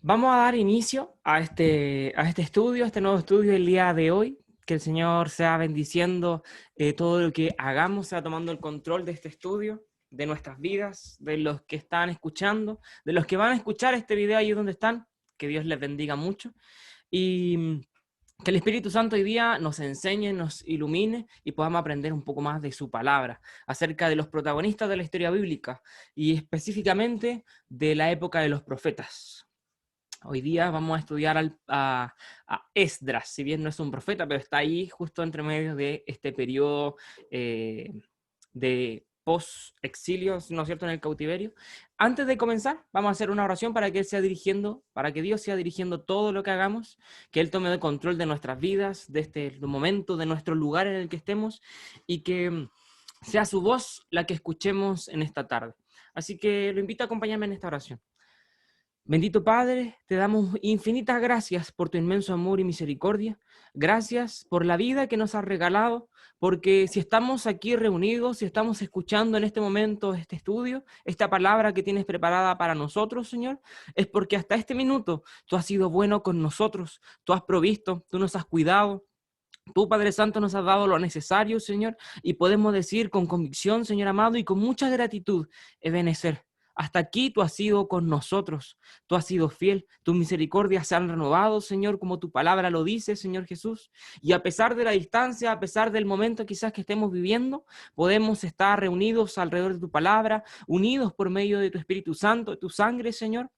Vamos a dar inicio a este estudio, a este nuevo estudio del día de hoy. Que el Señor sea bendiciendo todo lo que hagamos, sea tomando el control de este estudio, de nuestras vidas, de los que están escuchando, de los que van a escuchar este video ahí donde están. Que Dios les bendiga mucho. Y que el Espíritu Santo hoy día nos enseñe, nos ilumine y podamos aprender un poco más de su palabra, acerca de los protagonistas de la historia bíblica y específicamente de la época de los profetas. Hoy día vamos a estudiar a Esdras, si bien no es un profeta, pero está ahí justo entre medio de este periodo de post-exilio, ¿no es cierto?, en el cautiverio. Antes de comenzar, vamos a hacer una oración para que Él sea dirigiendo, para que Dios sea dirigiendo todo lo que hagamos, que Él tome el control de nuestras vidas, de este momento, de nuestro lugar en el que estemos, y que sea su voz la que escuchemos en esta tarde. Así que lo invito a acompañarme en esta oración. Bendito Padre, te damos infinitas gracias por tu inmenso amor y misericordia. Gracias por la vida que nos has regalado, porque si estamos aquí reunidos, si estamos escuchando en este momento este estudio, esta palabra que tienes preparada para nosotros, Señor, es porque hasta este minuto tú has sido bueno con nosotros, tú has provisto, tú nos has cuidado. Tú, Padre Santo, nos has dado lo necesario, Señor, y podemos decir con convicción, Señor amado, y con mucha gratitud, Ebenezer. Hasta aquí tú has sido con nosotros, tú has sido fiel, tus misericordias se han renovado, Señor, como tu palabra lo dice, Señor Jesús. Y a pesar de la distancia, a pesar del momento quizás que estemos viviendo, podemos estar reunidos alrededor de tu palabra, unidos por medio de tu Espíritu Santo, de tu sangre, Señor.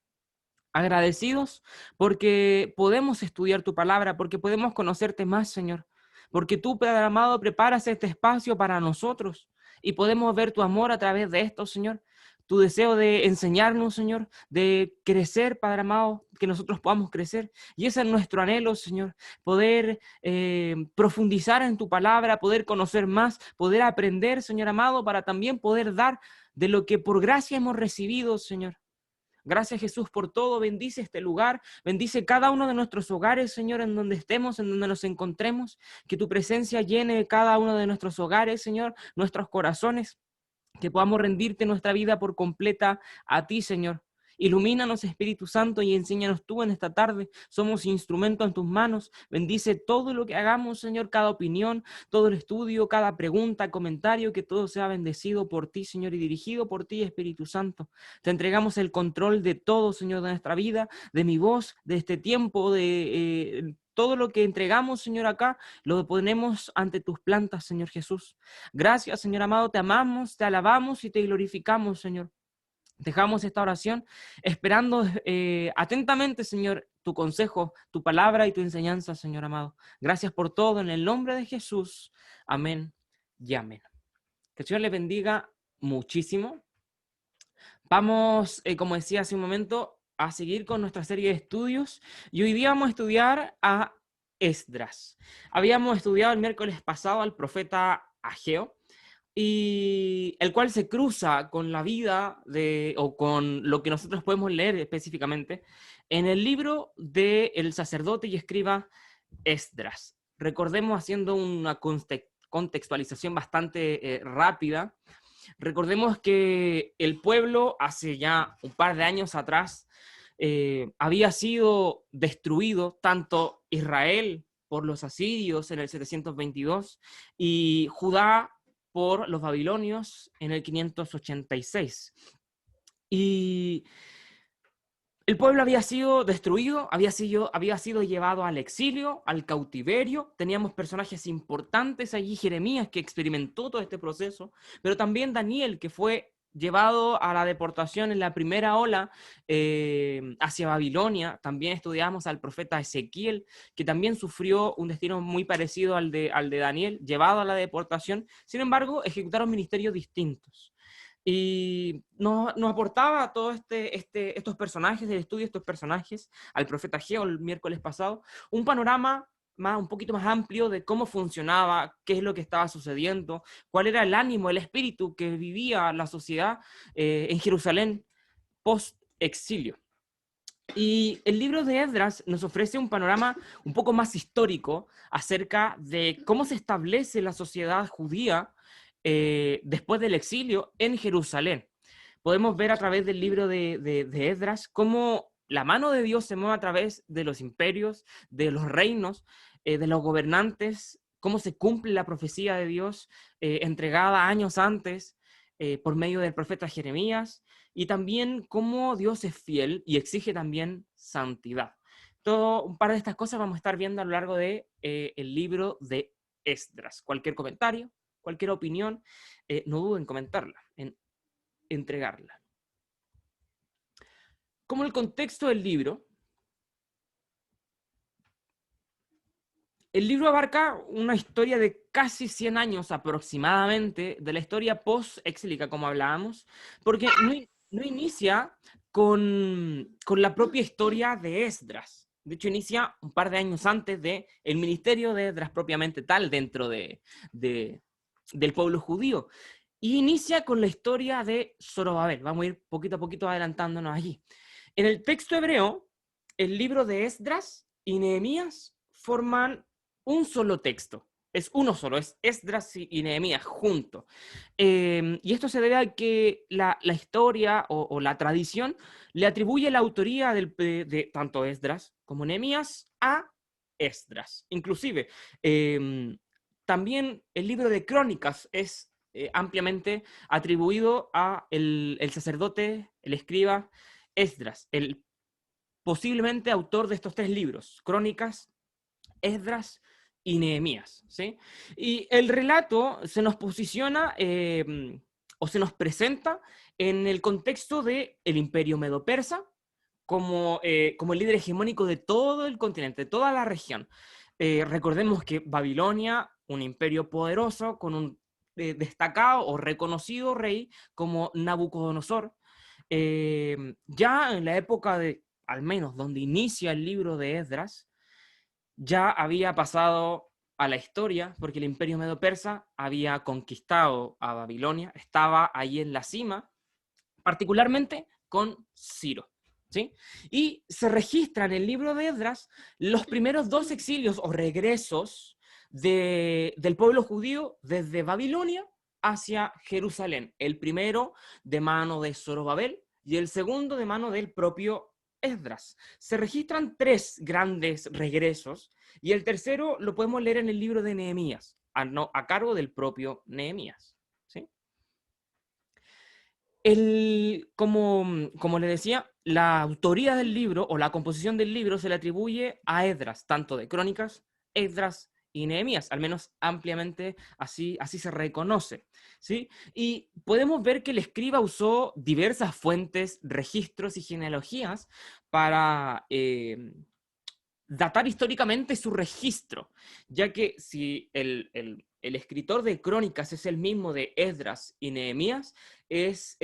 Agradecidos porque podemos estudiar tu palabra, porque podemos conocerte más, Señor. Porque tú, Padre amado, preparas este espacio para nosotros y podemos ver tu amor a través de esto, Señor. Tu deseo de enseñarnos, Señor, de crecer, Padre amado, que nosotros podamos crecer. Y ese es nuestro anhelo, Señor, poder profundizar en tu palabra, poder conocer más, poder aprender, Señor amado, para también poder dar de lo que por gracia hemos recibido, Señor. Gracias, Jesús, por todo. Bendice este lugar, bendice cada uno de nuestros hogares, Señor, en donde estemos, en donde nos encontremos. Que tu presencia llene cada uno de nuestros hogares, Señor, nuestros corazones. Que podamos rendirte nuestra vida por completa a ti, Señor. Ilumínanos, Espíritu Santo, y enséñanos tú en esta tarde. Somos instrumento en tus manos. Bendice todo lo que hagamos, Señor, cada opinión, todo el estudio, cada pregunta, comentario, que todo sea bendecido por ti, Señor, y dirigido por ti, Espíritu Santo. Te entregamos el control de todo, Señor, de nuestra vida, de mi voz, de este tiempo, de todo lo que entregamos, Señor, acá, lo ponemos ante tus plantas, Señor Jesús. Gracias, Señor amado, te amamos, te alabamos y te glorificamos, Señor. Dejamos esta oración esperando atentamente, Señor, tu consejo, tu palabra y tu enseñanza, Señor amado. Gracias por todo en el nombre de Jesús. Amén y amén. Que el Señor le bendiga muchísimo. Vamos, como decía hace un momento, a seguir con nuestra serie de estudios y hoy día vamos a estudiar a Esdras. Habíamos estudiado el miércoles pasado al profeta Ageo, y el cual se cruza con la vida o con lo que nosotros podemos leer específicamente en el libro del sacerdote y escriba Esdras. Recordemos, haciendo una contextualización bastante rápida, recordemos que el pueblo hace ya un par de años atrás había sido destruido, tanto Israel por los asirios en el 722 y Judá por los babilonios en el 586. Y el pueblo había sido destruido, había sido llevado al exilio, al cautiverio. Teníamos personajes importantes allí, Jeremías, que experimentó todo este proceso, pero también Daniel, que fue llevado a la deportación en la primera ola hacia Babilonia. También estudiamos al profeta Ezequiel, que también sufrió un destino muy parecido al de Daniel, llevado a la deportación. Sin embargo, ejecutaron ministerios distintos. Y nos aportaba todos estos personajes del estudio, estos personajes, al profeta Ageo el miércoles pasado, un panorama un poquito más amplio de cómo funcionaba, qué es lo que estaba sucediendo, cuál era el ánimo, el espíritu que vivía la sociedad en Jerusalén post-exilio. Y el libro de Esdras nos ofrece un panorama un poco más histórico acerca de cómo se establece la sociedad judía después del exilio en Jerusalén. Podemos ver a través del libro de Esdras cómo la mano de Dios se mueve a través de los imperios, de los reinos, de los gobernantes, cómo se cumple la profecía de Dios entregada años antes por medio del profeta Jeremías, y también cómo Dios es fiel y exige también santidad. Todo un par de estas cosas vamos a estar viendo a lo largo de el libro de Esdras. Cualquier comentario, cualquier opinión, no duden en comentarla, en entregarla. Como el contexto del libro, el libro abarca una historia de casi 100 años aproximadamente de la historia post-exílica, como hablábamos, porque no inicia con la propia historia de Esdras. De hecho, inicia un par de años antes del ministerio de Esdras propiamente tal dentro del pueblo judío. Y inicia con la historia de Zorobabel. Vamos a ir poquito a poquito adelantándonos allí. En el texto hebreo, el libro de Esdras y Nehemías forman un solo texto. Es uno solo, es Esdras y Nehemías juntos. Y esto se debe a que la historia o la tradición le atribuye la autoría de tanto Esdras como Nehemías a Esdras. Inclusive, también el libro de Crónicas es ampliamente atribuido a el sacerdote, el escriba Esdras, el posiblemente autor de estos tres libros, Crónicas, Esdras y Nehemías, ¿sí? Y el relato se nos posiciona o se nos presenta en el contexto del Imperio Medo-Persa como el líder hegemónico de todo el continente, de toda la región. Recordemos que Babilonia, un imperio poderoso con un destacado o reconocido rey como Nabucodonosor, ya en la época de, al menos donde inicia el libro de Esdras, ya había pasado a la historia, porque el imperio medo-persa había conquistado a Babilonia, estaba ahí en la cima, particularmente con Ciro, ¿sí? Y se registra en el libro de Esdras los primeros dos exilios o regresos del pueblo judío desde Babilonia hacia Jerusalén. El primero de mano de Zorobabel y el segundo de mano del propio Esdras. Se registran tres grandes regresos y el tercero lo podemos leer en el libro de Nehemías, a cargo del propio Nehemías. ¿Sí? Como le decía, la autoría del libro o la composición del libro se le atribuye a Esdras, tanto de Crónicas, Esdras y Nehemías, al menos ampliamente así se reconoce, ¿sí? Y podemos ver que el escriba usó diversas fuentes, registros y genealogías para datar históricamente su registro, ya que si el escritor de Crónicas es el mismo de Esdras y Nehemías, es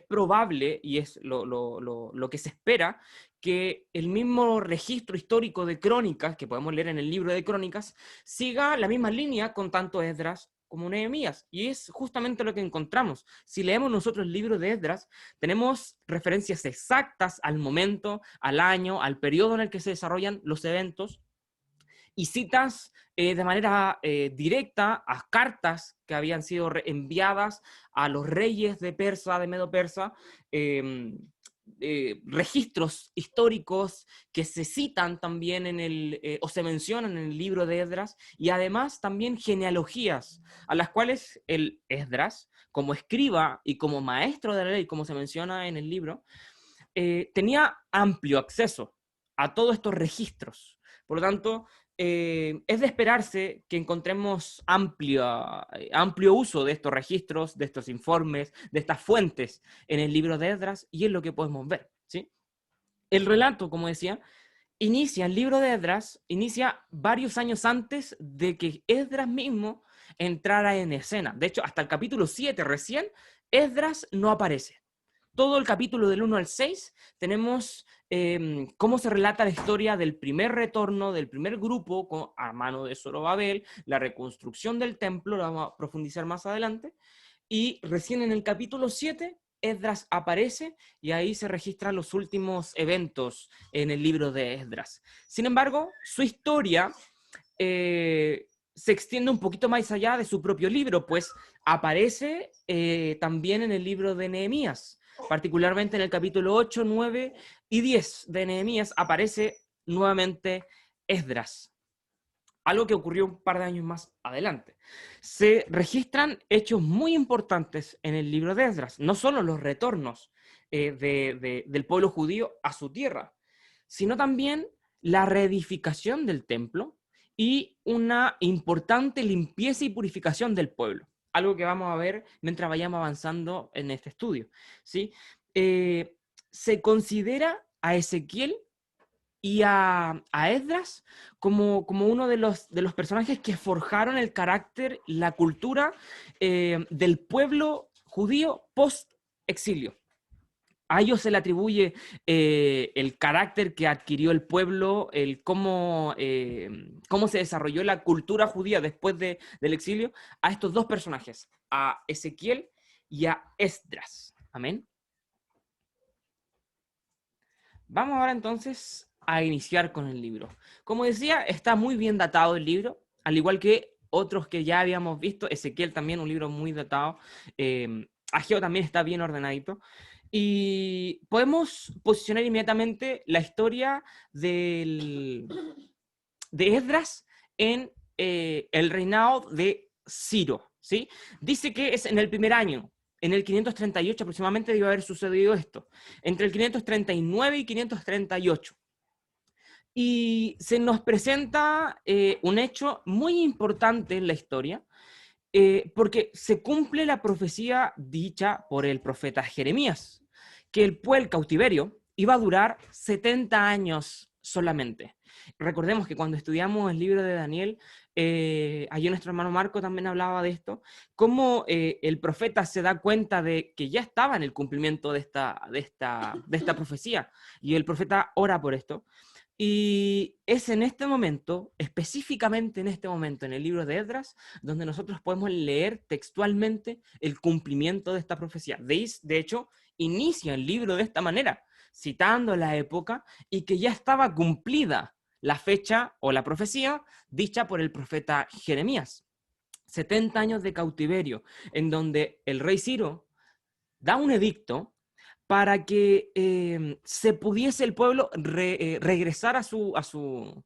probable y es lo que se espera que el mismo registro histórico de Crónicas, que podemos leer en el libro de Crónicas, siga la misma línea con tanto Esdras como Nehemías. Y es justamente lo que encontramos. Si leemos nosotros el libro de Esdras, tenemos referencias exactas al momento, al año, al periodo en el que se desarrollan los eventos, y citas de manera directa a cartas que habían sido enviadas a los reyes de Persa, de Medo-Persa, registros históricos que se citan también o se mencionan en el libro de Esdras, y además también genealogías a las cuales el Esdras, como escriba y como maestro de la ley, como se menciona en el libro, tenía amplio acceso a todos estos registros. Por lo tanto, es de esperarse que encontremos amplio uso de estos registros, de estos informes, de estas fuentes en el libro de Esdras, y es lo que podemos ver, ¿sí? El relato, como decía, el libro de Esdras inicia varios años antes de que Esdras mismo entrara en escena. De hecho, hasta el capítulo 7 recién, Esdras no aparece. Todo el capítulo del 1 al 6 tenemos cómo se relata la historia del primer retorno, del primer grupo a mano de Zorobabel, la reconstrucción del templo, lo vamos a profundizar más adelante, y recién en el capítulo 7 Esdras aparece y ahí se registran los últimos eventos en el libro de Esdras. Sin embargo, su historia se extiende un poquito más allá de su propio libro, pues aparece también en el libro de Nehemías. Particularmente en el capítulo 8, 9 y 10 de Nehemías aparece nuevamente Esdras. Algo que ocurrió un par de años más adelante. Se registran hechos muy importantes en el libro de Esdras, no solo los retornos del pueblo judío a su tierra, sino también la reedificación del templo y una importante limpieza y purificación del pueblo. Algo que vamos a ver mientras vayamos avanzando en este estudio, ¿sí? Se considera a Ezequiel y a Esdras como uno de los personajes que forjaron el carácter, la cultura del pueblo judío post-exilio. A ellos se le atribuye el carácter que adquirió el pueblo, cómo se desarrolló la cultura judía después del exilio, a estos dos personajes, a Ezequiel y a Esdras. Amén. Vamos ahora entonces a iniciar con el libro. Como decía, está muy bien datado el libro, al igual que otros que ya habíamos visto. Ezequiel también, un libro muy datado. Ageo también está bien ordenadito. Y podemos posicionar inmediatamente la historia de Esdras en el reinado de Ciro, ¿sí? Dice que es en el primer año, en el 538 aproximadamente debió haber sucedido esto, entre el 539 y 538. Y se nos presenta un hecho muy importante en la historia, porque se cumple la profecía dicha por el profeta Jeremías, que el cautiverio iba a durar 70 años solamente. Recordemos que cuando estudiamos el libro de Daniel, allí nuestro hermano Marco también hablaba de esto, cómo el profeta se da cuenta de que ya estaba en el cumplimiento de esta profecía, y el profeta ora por esto. Y es en este momento, específicamente en este momento, en el libro de Esdras, donde nosotros podemos leer textualmente el cumplimiento de esta profecía. De hecho, inicia el libro de esta manera, citando la época y que ya estaba cumplida la fecha o la profecía dicha por el profeta Jeremías. 70 años de cautiverio, en donde el rey Ciro da un edicto para que se pudiese el pueblo regresar a su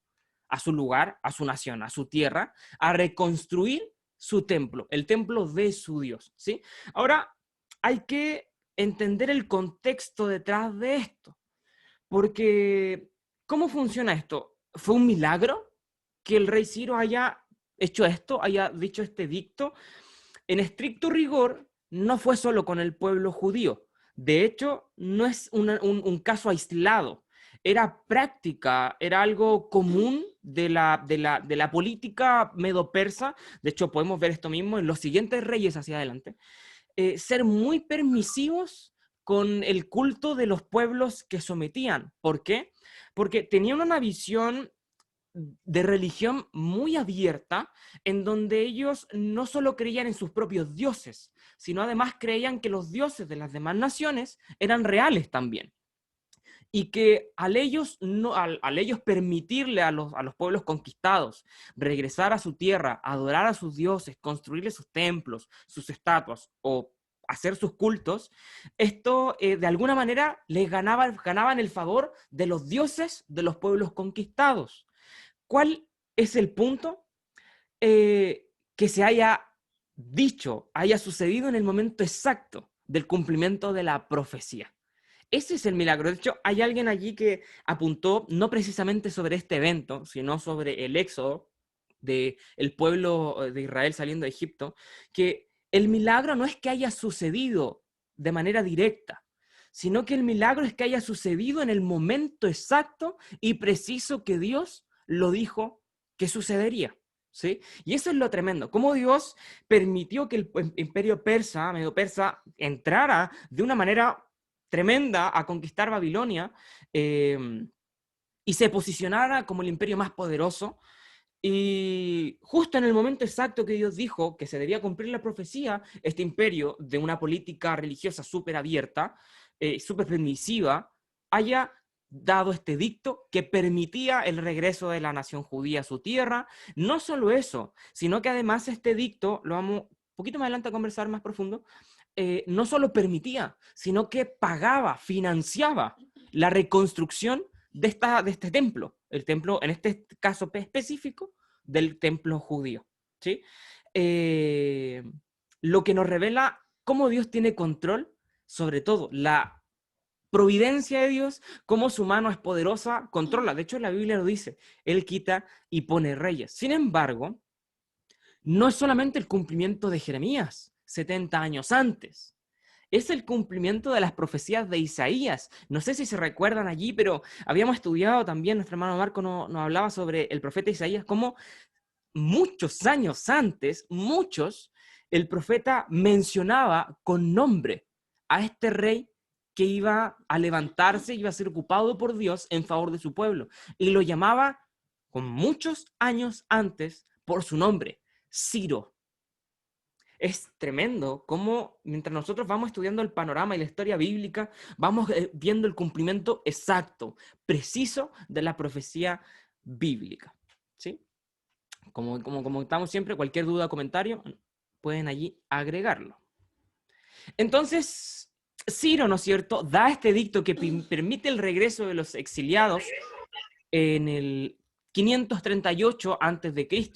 lugar, a su nación, a su tierra, a reconstruir su templo, el templo de su Dios, ¿sí? Ahora, hay que entender el contexto detrás de esto, porque ¿cómo funciona esto? ¿Fue un milagro que el rey Ciro haya hecho esto, haya dicho este edicto? En estricto rigor, no fue solo con el pueblo judío. De hecho, no es un caso aislado. Era práctica, era algo común de la política medo-persa. De hecho, podemos ver esto mismo en los siguientes reyes hacia adelante. Ser muy permisivos con el culto de los pueblos que sometían. ¿Por qué? Porque tenían una visión de religión muy abierta, en donde ellos no solo creían en sus propios dioses, sino además creían que los dioses de las demás naciones eran reales también. Y que al ellos permitirle a los pueblos conquistados regresar a su tierra, adorar a sus dioses, construirle sus templos, sus estatuas o hacer sus cultos, esto de alguna manera les ganaban el favor de los dioses de los pueblos conquistados. ¿Cuál es el punto? Que se haya dicho, haya sucedido en el momento exacto del cumplimiento de la profecía. Ese es el milagro. De hecho, hay alguien allí que apuntó no precisamente sobre este evento, sino sobre el éxodo del pueblo de Israel saliendo de Egipto, que el milagro no es que haya sucedido de manera directa, sino que el milagro es que haya sucedido en el momento exacto y preciso que Dios lo dijo que sucedería, ¿sí? Y eso es lo tremendo, cómo Dios permitió que el imperio persa, medio persa, entrara de una manera tremenda a conquistar Babilonia y se posicionara como el imperio más poderoso. Y justo en el momento exacto que Dios dijo que se debía cumplir la profecía, este imperio de una política religiosa súper abierta, súper permisiva, haya dado este dicto que permitía el regreso de la nación judía a su tierra. No solo eso, sino que además este dicto, lo vamos un poquito más adelante a conversar más profundo, no solo permitía, sino que pagaba, financiaba la reconstrucción de este templo. El templo, en este caso específico, del templo judío. ¿Sí? Eh, lo que nos revela cómo Dios tiene control, sobre todo la providencia de Dios, cómo su mano es poderosa, controla. De hecho, la Biblia lo dice, Él quita y pone reyes. Sin embargo, no es solamente el cumplimiento de Jeremías, 70 años antes. Es el cumplimiento de las profecías de Isaías. No sé si se recuerdan allí, pero habíamos estudiado también, nuestro hermano Marco nos hablaba sobre el profeta Isaías, cómo muchos años antes, el profeta mencionaba con nombre a este rey que iba a levantarse, iba a ser ocupado por Dios en favor de su pueblo. Y lo llamaba con muchos años antes por su nombre, Ciro. Es tremendo cómo mientras nosotros vamos estudiando el panorama y la historia bíblica, vamos viendo el cumplimiento exacto, preciso de la profecía bíblica. ¿Sí? Como estamos siempre, cualquier duda o comentario, pueden allí agregarlo. Entonces, Ciro, ¿no es cierto?, da este edicto que permite el regreso de los exiliados en el 538 a.C.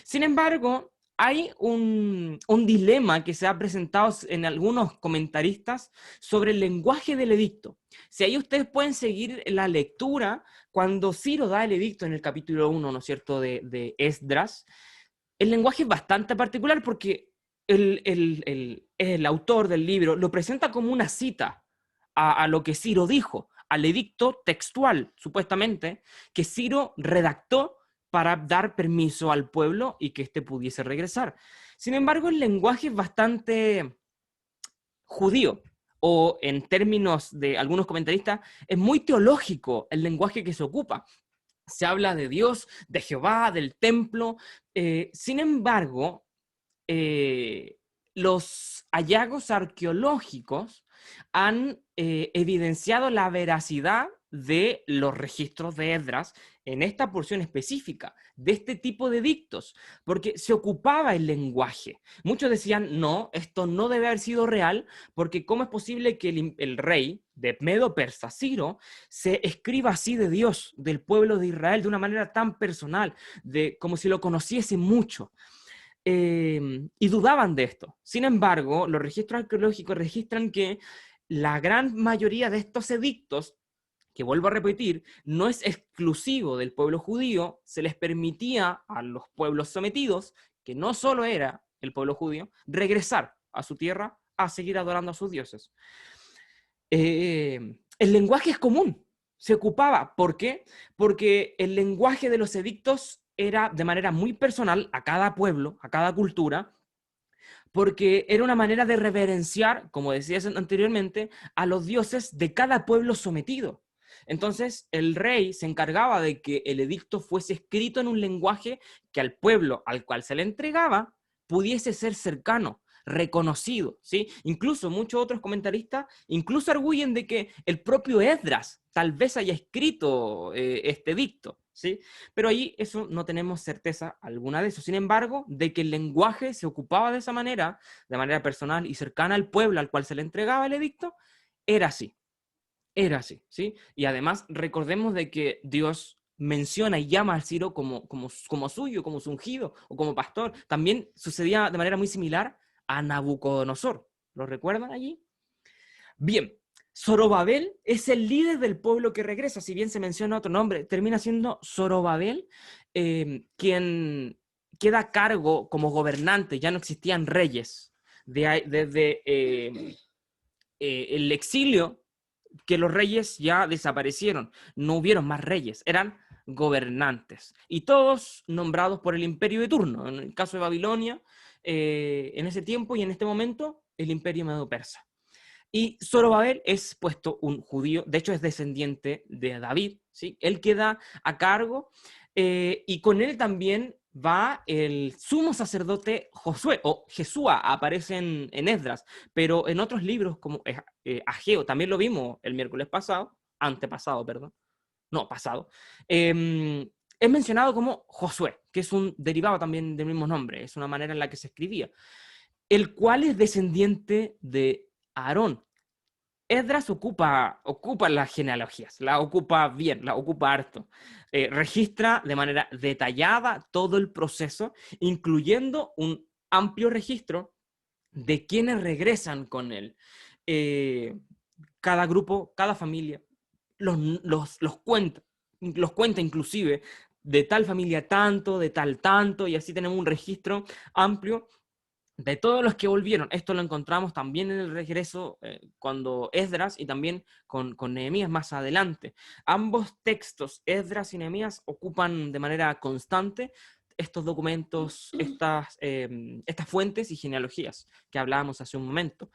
Sin embargo, hay un dilema que se ha presentado en algunos comentaristas sobre el lenguaje del edicto. Si ahí ustedes pueden seguir la lectura, cuando Ciro da el edicto en el capítulo 1, ¿no es cierto?, de Esdras, el lenguaje es bastante particular porque el autor del libro lo presenta como una cita a lo que Ciro dijo, al edicto textual, supuestamente, que Ciro redactó para dar permiso al pueblo y que éste pudiese regresar. Sin embargo, el lenguaje es bastante judío, o en términos de algunos comentaristas, es muy teológico el lenguaje que se ocupa. Se habla de Dios, de Jehová, del templo. Sin embargo, los hallazgos arqueológicos han evidenciado la veracidad de los registros de Esdras en esta porción específica, de este tipo de edictos, porque se ocupaba el lenguaje. Muchos decían, no, esto no debe haber sido real, porque ¿cómo es posible que el rey de Medo-Persa, Ciro, se escriba así de Dios, del pueblo de Israel, de una manera tan personal, como si lo conociese mucho? Y dudaban de esto. Sin embargo, los registros arqueológicos registran que la gran mayoría de estos edictos, que vuelvo a repetir, no es exclusivo del pueblo judío, se les permitía a los pueblos sometidos, que no solo era el pueblo judío, regresar a su tierra a seguir adorando a sus dioses. El lenguaje es común, se ocupaba. ¿Por qué? Porque el lenguaje de los edictos era de manera muy personal a cada pueblo, a cada cultura, porque era una manera de reverenciar, como decías anteriormente, a los dioses de cada pueblo sometido. Entonces, el rey se encargaba de que el edicto fuese escrito en un lenguaje que al pueblo al cual se le entregaba pudiese ser cercano, reconocido, ¿sí? Incluso muchos otros comentaristas incluso arguyen de que el propio Esdras tal vez haya escrito este edicto, ¿sí? Pero ahí eso no tenemos certeza alguna de eso. Sin embargo, de que el lenguaje se ocupaba de esa manera, de manera personal y cercana al pueblo al cual se le entregaba el edicto, era así. Era así, ¿sí? Y además recordemos de que Dios menciona y llama al Ciro como suyo, como su ungido o como pastor. También sucedía de manera muy similar a Nabucodonosor. ¿Lo recuerdan allí? Bien, Zorobabel es el líder del pueblo que regresa. Si bien se menciona otro nombre, termina siendo Zorobabel, quien queda a cargo como gobernante. Ya no existían reyes. Desde el exilio, que los reyes ya desaparecieron, no hubieron más reyes, eran gobernantes, y todos nombrados por el imperio de turno. En el caso de Babilonia, en ese tiempo y en este momento, el imperio medo-persa. Y Zorobabel es puesto un judío, de hecho es descendiente de David, ¿sí? Él queda a cargo, y con él también va el sumo sacerdote Josué, o Jesúa, aparece en Esdras, pero en otros libros como Ageo, también lo vimos el miércoles pasado, antepasado, perdón, no, pasado, es mencionado como Josué, que es un derivado también del mismo nombre, es una manera en la que se escribía. el cual es descendiente de Aarón. Esdras ocupa las genealogías, la ocupa bien, la ocupa harto. Registra de manera detallada todo el proceso, incluyendo un amplio registro de quienes regresan con él. Eh, Cada grupo, cada familia, los cuenta inclusive de tal familia tanto, de tal tanto, y así tenemos un registro amplio de todos los que volvieron. Esto lo encontramos también en el regreso cuando Esdras y también con Nehemías más adelante. Ambos textos, Esdras y Nehemías, ocupan de manera constante estos documentos, estas fuentes y genealogías que hablábamos hace un momento.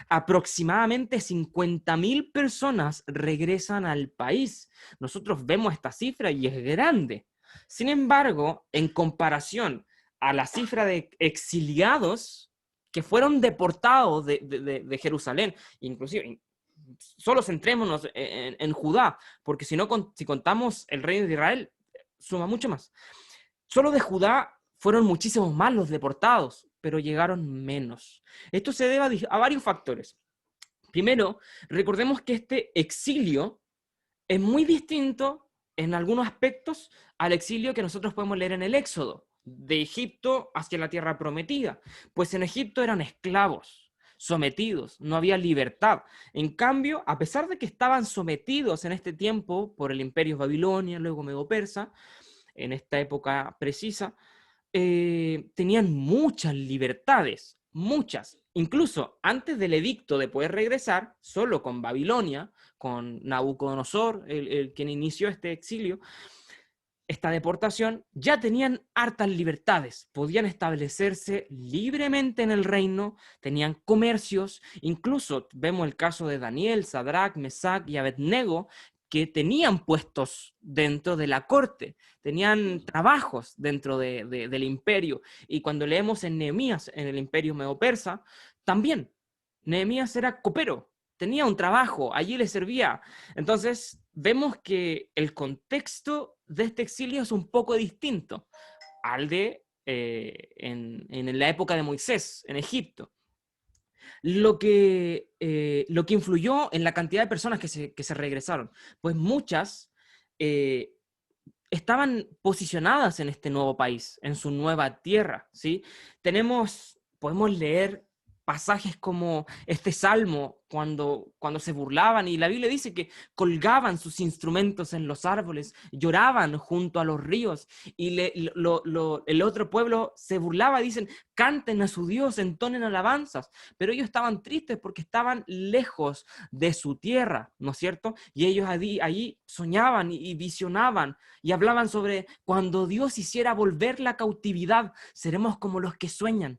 Aproximadamente 50.000 personas regresan al país. Nosotros vemos esta cifra y es grande. Sin embargo, en comparación a la cifra de exiliados que fueron deportados de Jerusalén, inclusive solo centrémonos en Judá, porque si no, si contamos el reino de Israel, suma mucho más. Solo de Judá fueron muchísimos más los deportados, pero llegaron menos. Esto se debe a varios factores. Primero, recordemos que este exilio es muy distinto en algunos aspectos al exilio que nosotros podemos leer en el Éxodo, de Egipto hacia la tierra prometida. Pues en Egipto eran esclavos, sometidos, no había libertad. En cambio, a pesar de que estaban sometidos en este tiempo por el imperio Babilonia, luego Medo-Persa, en esta época precisa, tenían muchas libertades, muchas. Incluso antes del edicto de poder regresar, solo con Babilonia, con Nabucodonosor, el quien inició este exilio, esta deportación, ya tenían hartas libertades, podían establecerse libremente en el reino, tenían comercios, incluso vemos el caso de Daniel, Sadrach, Mesach y Abednego, que tenían puestos dentro de la corte, tenían trabajos dentro del imperio, y cuando leemos en Nehemías, en el imperio medo-persa, también, Nehemías era copero, tenía un trabajo, allí le servía. Entonces, vemos que el contexto de este exilio es un poco distinto al de en la época de Moisés, en Egipto. Lo que influyó en la cantidad de personas que se regresaron, pues muchas eh, estaban posicionadas en este nuevo país, en su nueva tierra, ¿sí? Podemos leer pasajes como este salmo cuando se burlaban, y la Biblia dice que colgaban sus instrumentos en los árboles, lloraban junto a los ríos, y el otro pueblo se burlaba, dicen, canten a su Dios, entonen alabanzas, pero ellos estaban tristes porque estaban lejos de su tierra, ¿no es cierto? Y ellos allí soñaban y visionaban y hablaban sobre cuando Dios hiciera volver la cautividad, seremos como los que sueñan.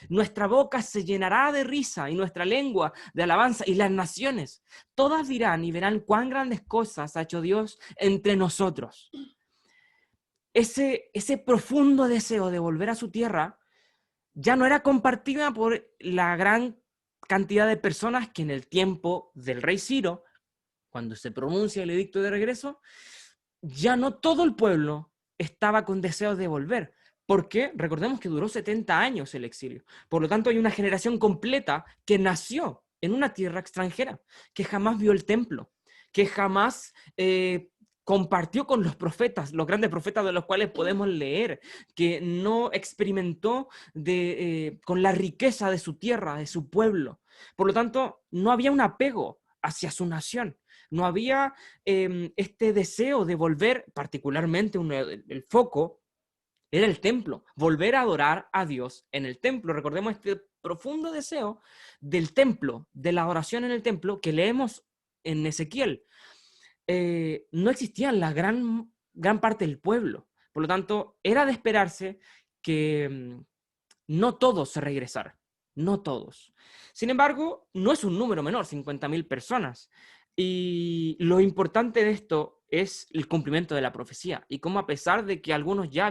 Nuestra boca se llenará de risa y nuestra lengua de alabanza, y las naciones todas dirán y verán cuán grandes cosas ha hecho Dios entre nosotros. Ese profundo deseo de volver a su tierra ya no era compartida por la gran cantidad de personas que en el tiempo del rey Ciro, cuando se pronuncia el edicto de regreso, ya no todo el pueblo estaba con deseos de volver, porque recordemos que duró 70 años el exilio. Por lo tanto, hay una generación completa que nació en una tierra extranjera, que jamás vio el templo, que jamás compartió con los profetas, los grandes profetas de los cuales podemos leer, que no experimentó con la riqueza de su tierra, de su pueblo. Por lo tanto, no había un apego hacia su nación. No había este deseo de volver, particularmente el foco era el templo, volver a adorar a Dios en el templo. Recordemos este profundo deseo del templo, de la adoración en el templo que leemos en Ezequiel. No existía la gran parte del pueblo. Por lo tanto, era de esperarse que no todos se regresaran, no todos. Sin embargo, no es un número menor, 50.000 personas. Y lo importante de esto es el cumplimiento de la profecía, y cómo a pesar de que algunos ya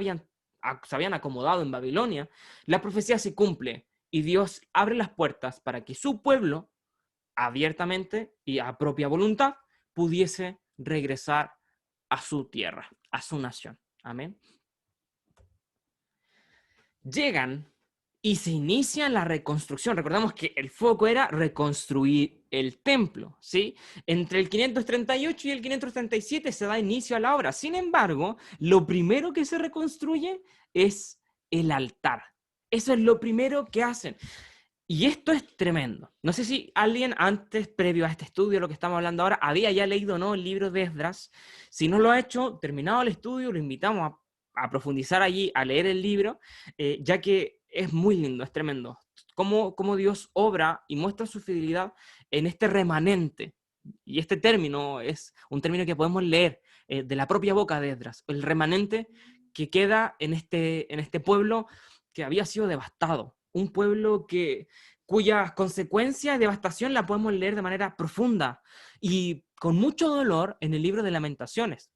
se habían acomodado en Babilonia, la profecía se cumple y Dios abre las puertas para que su pueblo, abiertamente y a propia voluntad, pudiese regresar a su tierra, a su nación. Amén. Llegan y se inicia la reconstrucción. Recordamos que el foco era reconstruir el templo, ¿sí? Entre el 538 y el 537 se da inicio a la obra. Sin embargo, lo primero que se reconstruye es el altar. Eso es lo primero que hacen. Y esto es tremendo. No sé si alguien antes, previo a este estudio, lo que estamos hablando ahora, había ya leído o no el libro de Esdras. Si no lo ha hecho, terminado el estudio, lo invitamos a profundizar allí, a leer el libro, ya que es muy lindo, es tremendo. Cómo Dios obra y muestra su fidelidad en este remanente. Y este término es un término que podemos leer de la propia boca de Esdras. El remanente que queda en este pueblo que había sido devastado. Un pueblo cuyas consecuencias de devastación la podemos leer de manera profunda y con mucho dolor en el libro de Lamentaciones,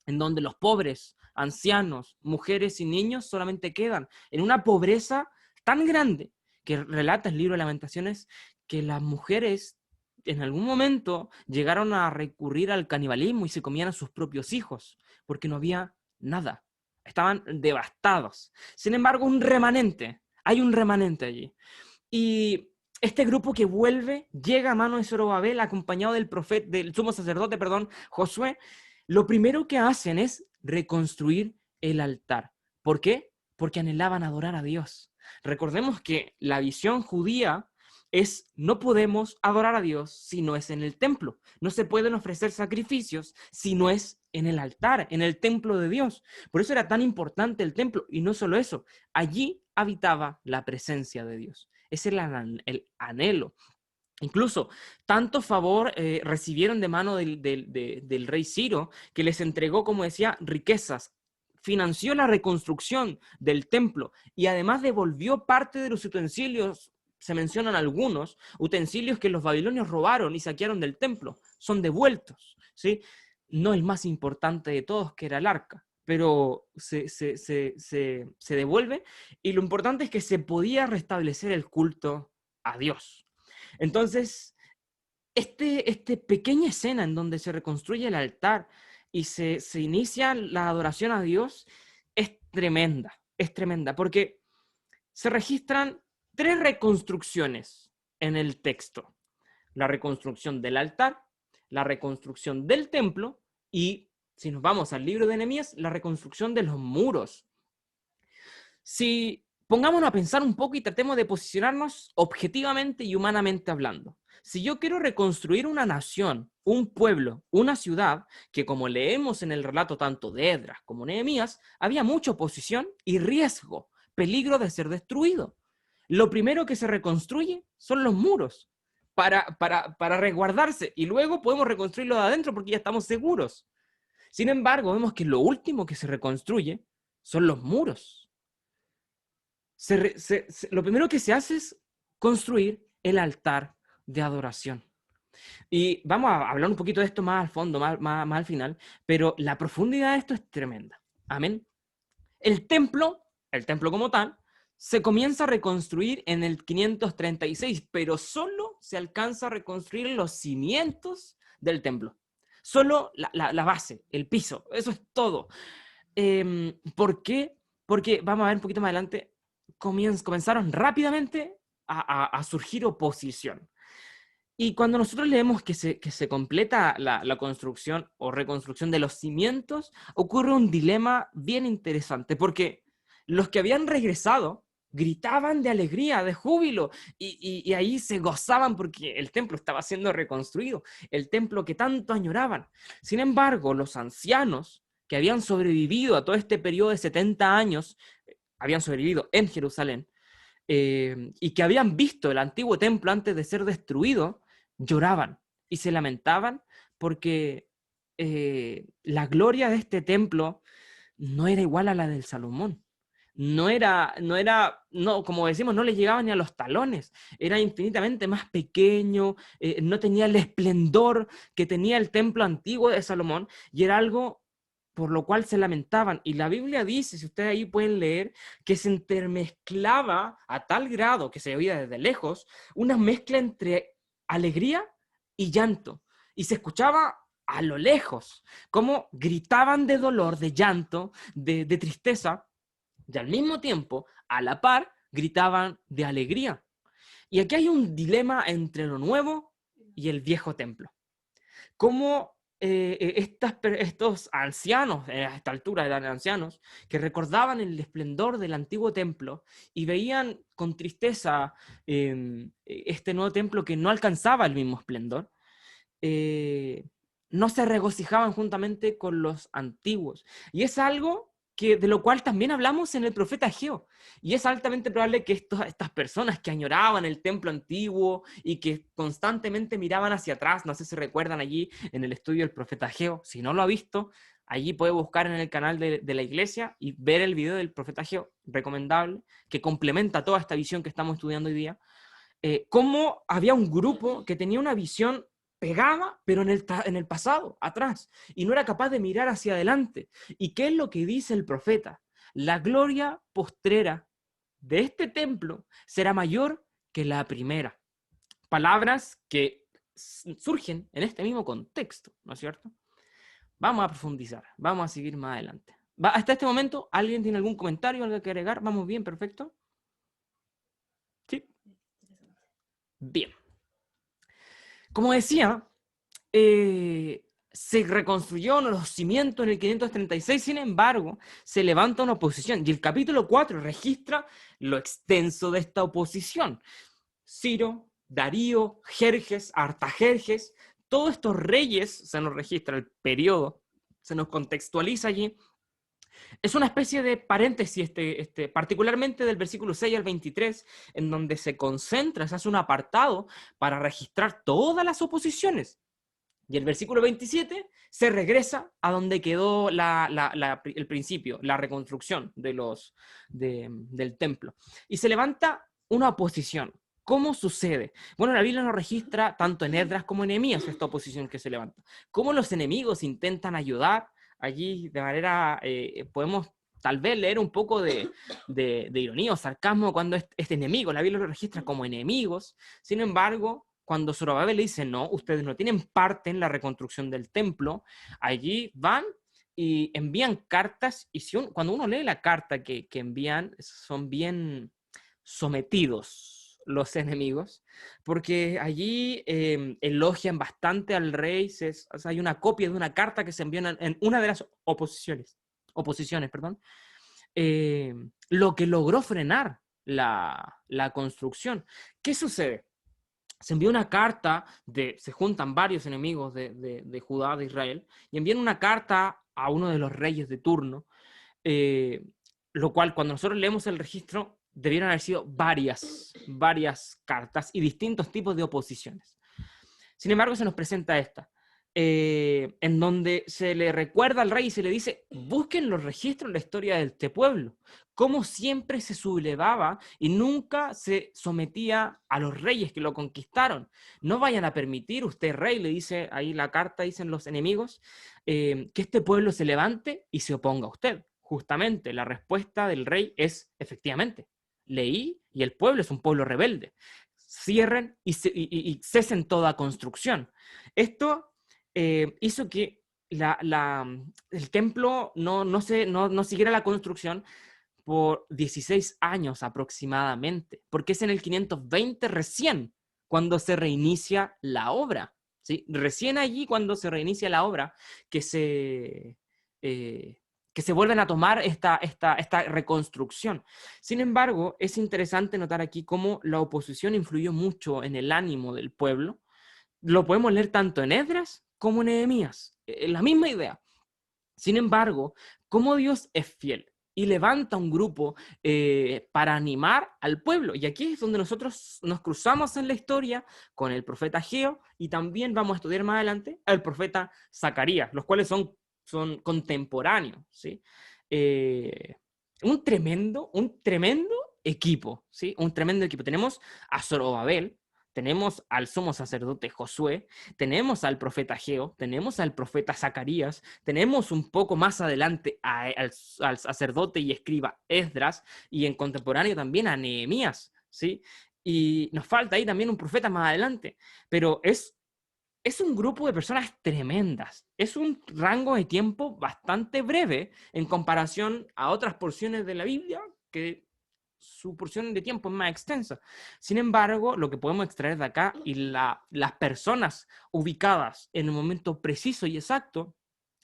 en donde los pobres, ancianos, mujeres y niños solamente quedan en una pobreza tan grande que relata el libro de Lamentaciones que las mujeres en algún momento llegaron a recurrir al canibalismo y se comían a sus propios hijos, porque no había nada. Estaban devastados. Sin embargo, hay un remanente allí. Y este grupo que vuelve llega a mano de Zorobabel acompañado del sumo sacerdote, Josué. Lo primero que hacen es reconstruir el altar. ¿Por qué? Porque anhelaban adorar a Dios. Recordemos que la visión judía es: no podemos adorar a Dios si no es en el templo. No se pueden ofrecer sacrificios si no es en el altar, en el templo de Dios. Por eso era tan importante el templo. Y no solo eso, allí habitaba la presencia de Dios. Ese era el anhelo. Incluso tanto favor recibieron de mano del rey Ciro, que les entregó, como decía, riquezas, financió la reconstrucción del templo y además devolvió parte de los utensilios. Se mencionan algunos utensilios que los babilonios robaron y saquearon del templo. Son devueltos, ¿sí? No el más importante de todos, que era el arca, pero se devuelve, y lo importante es que se podía restablecer el culto a Dios. Entonces, este pequeña escena en donde se reconstruye el altar y se inicia la adoración a Dios es tremenda, porque se registran 3 reconstrucciones en el texto: la reconstrucción del altar, la reconstrucción del templo y, si nos vamos al libro de Nehemías, la reconstrucción de los muros. Si pongámonos a pensar un poco y tratemos de posicionarnos objetivamente y humanamente hablando. Si yo quiero reconstruir una nación, un pueblo, una ciudad, que como leemos en el relato tanto de Esdras como Nehemías, había mucha oposición y riesgo, peligro de ser destruido. Lo primero que se reconstruye son los muros para resguardarse, y luego podemos reconstruirlo de adentro porque ya estamos seguros. Sin embargo, vemos que lo último que se reconstruye son los muros. Lo primero que se hace es construir el altar de adoración. Y vamos a hablar un poquito de esto más al fondo, más al final, pero la profundidad de esto es tremenda. Amén. El templo como tal, se comienza a reconstruir en el 536, pero solo se alcanza a reconstruir los cimientos del templo. Solo la base, el piso, eso es todo. ¿Por qué? Porque, vamos a ver un poquito más adelante, comenzaron rápidamente a surgir oposición. Y cuando nosotros leemos que se completa la construcción o reconstrucción de los cimientos, ocurre un dilema bien interesante, porque los que habían regresado gritaban de alegría, de júbilo, y ahí se gozaban porque el templo estaba siendo reconstruido, el templo que tanto añoraban. Sin embargo, los ancianos que habían sobrevivido a todo este periodo de 70 años, habían sobrevivido en Jerusalén, y que habían visto el antiguo templo antes de ser destruido, lloraban y se lamentaban porque la gloria de este templo no era igual a la del Salomón. No, como decimos, no le llegaba ni a los talones. Era infinitamente más pequeño, no tenía el esplendor que tenía el templo antiguo de Salomón, y era algo por lo cual se lamentaban. Y la Biblia dice, si ustedes ahí pueden leer, que se intermezclaba a tal grado que se oía desde lejos una mezcla entre alegría y llanto. Y se escuchaba a lo lejos cómo gritaban de dolor, de llanto, de tristeza, y al mismo tiempo, a la par, gritaban de alegría. Y aquí hay un dilema entre lo nuevo y el viejo templo. Cómo estos ancianos, a esta altura eran ancianos, que recordaban el esplendor del antiguo templo y veían con tristeza este nuevo templo que no alcanzaba el mismo esplendor, eh, no se regocijaban juntamente con los antiguos. Y es algo de lo cual también hablamos en el profeta Ageo. Y es altamente probable que estas personas que añoraban el templo antiguo y que constantemente miraban hacia atrás, no sé si recuerdan allí en el estudio del profeta Ageo, si no lo ha visto, allí puede buscar en el canal de la iglesia y ver el video del profeta Ageo, recomendable, que complementa toda esta visión que estamos estudiando hoy día. Cómo había un grupo que tenía una visión pegada, pero en el pasado, atrás, y no era capaz de mirar hacia adelante. ¿Y qué es lo que dice el profeta? La gloria postrera de este templo será mayor que la primera. Palabras que surgen en este mismo contexto, ¿no es cierto? Vamos a profundizar, vamos a seguir más adelante. Hasta este momento, ¿alguien tiene algún comentario, algo que agregar? ¿Vamos bien? ¿Perfecto? Sí. Bien. Como decía, se reconstruyó los cimientos en el 536, sin embargo, se levanta una oposición. Y el capítulo 4 registra lo extenso de esta oposición. Ciro, Darío, Jerjes, Artajerjes, todos estos reyes, se nos registra el periodo, se nos contextualiza allí. Es una especie de paréntesis, particularmente del versículo 6 al 23, en donde se concentra, se hace un apartado para registrar todas las oposiciones. Y el versículo 27 se regresa a donde quedó el principio, la reconstrucción del templo. Y se levanta una oposición. ¿Cómo sucede? Bueno, la Biblia nos registra tanto en Esdras como en Nehemías esta oposición que se levanta. Cómo los enemigos intentan ayudar allí de manera, podemos tal vez leer un poco de ironía o sarcasmo cuando este enemigo, la Biblia lo registra como enemigos. Sin embargo, cuando Zorobabel le dice, no, ustedes no tienen parte en la reconstrucción del templo, allí van y envían cartas, y cuando uno lee la carta que envían, son bien sometidos los enemigos, porque allí elogian bastante al rey, o sea, hay una copia de una carta que se envió en una de las oposiciones, perdón, lo que logró frenar la construcción. ¿Qué sucede? Se envía una carta, se juntan varios enemigos de Judá, de Israel, y envían una carta a uno de los reyes de turno, lo cual cuando nosotros leemos el registro debieron haber sido varias cartas y distintos tipos de oposiciones. Sin embargo, se nos presenta esta, en donde se le recuerda al rey y se le dice, busquen los registros en la historia de este pueblo, cómo siempre se sublevaba y nunca se sometía a los reyes que lo conquistaron. No vayan a permitir, usted rey, le dice ahí la carta, dicen los enemigos, que este pueblo se levante y se oponga a usted. Justamente la respuesta del rey es, efectivamente, leí y el pueblo es un pueblo rebelde. Cierren y cesen toda construcción. Esto hizo que el templo no siguiera la construcción por 16 años aproximadamente, porque es en el 520 recién cuando se reinicia la obra, ¿sí? Recién allí cuando se reinicia la obra que se vuelven a tomar esta reconstrucción. Sin embargo, es interesante notar aquí cómo la oposición influyó mucho en el ánimo del pueblo. Lo podemos leer tanto en Esdras como en Nehemías, la misma idea. Sin embargo, cómo Dios es fiel y levanta un grupo para animar al pueblo. Y aquí es donde nosotros nos cruzamos en la historia con el profeta Ageo y también vamos a estudiar más adelante al profeta Zacarías, los cuales son contemporáneos, ¿sí? Un tremendo equipo, ¿sí? Un tremendo equipo. Tenemos a Zorobabel, tenemos al sumo sacerdote Josué, tenemos al profeta Ageo, tenemos al profeta Zacarías, tenemos un poco más adelante al sacerdote y escriba Esdras, y en contemporáneo también a Nehemías, ¿sí? Y nos falta ahí también un profeta más adelante, pero es un grupo de personas tremendas. Es un rango de tiempo bastante breve en comparación a otras porciones de la Biblia que su porción de tiempo es más extensa. Sin embargo, lo que podemos extraer de acá y las personas ubicadas en el momento preciso y exacto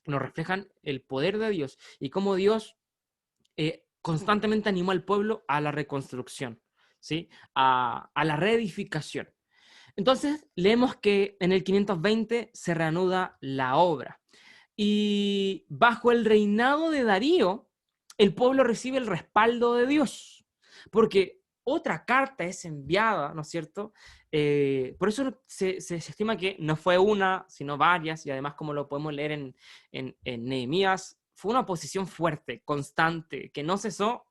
nos reflejan el poder de Dios y cómo Dios constantemente animó al pueblo a la reconstrucción, ¿sí? A la reedificación. Entonces, leemos que en el 520 se reanuda la obra. Y bajo el reinado de Darío, el pueblo recibe el respaldo de Dios, porque otra carta es enviada, ¿no es cierto? Por eso se estima que no fue una, sino varias, y además como lo podemos leer en Nehemías, fue una oposición fuerte, constante, que no cesó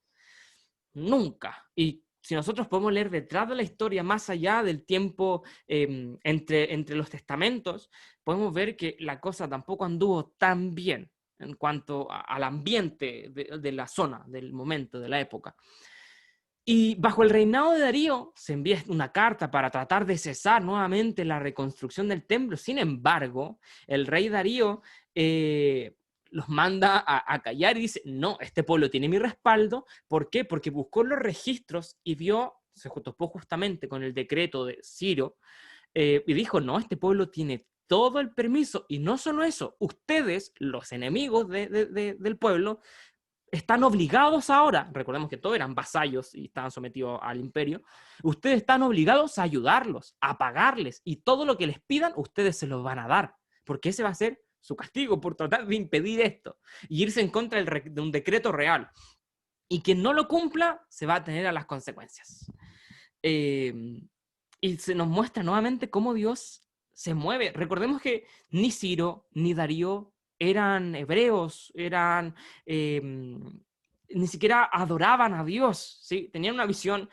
nunca. Y si nosotros podemos leer detrás de la historia, más allá del tiempo entre los testamentos, podemos ver que la cosa tampoco anduvo tan bien en cuanto al ambiente de la zona, del momento, de la época. Y bajo el reinado de Darío se envía una carta para tratar de cesar nuevamente la reconstrucción del templo. Sin embargo, el rey Darío los manda a callar y dice, no, este pueblo tiene mi respaldo. ¿Por qué? Porque buscó los registros y vio, se topó justamente con el decreto de Ciro, y dijo, no, este pueblo tiene todo el permiso. Y no solo eso, ustedes, los enemigos del pueblo, están obligados ahora, recordemos que todos eran vasallos y estaban sometidos al imperio, ustedes están obligados a ayudarlos, a pagarles, y todo lo que les pidan, ustedes se los van a dar, porque ese va a ser su castigo por tratar de impedir esto y irse en contra de un decreto real. Y quien no lo cumpla se va a tener a las consecuencias. Y se nos muestra nuevamente cómo Dios se mueve. Recordemos que ni Ciro ni Darío eran hebreos, ni siquiera adoraban a Dios, ¿sí? Tenían una visión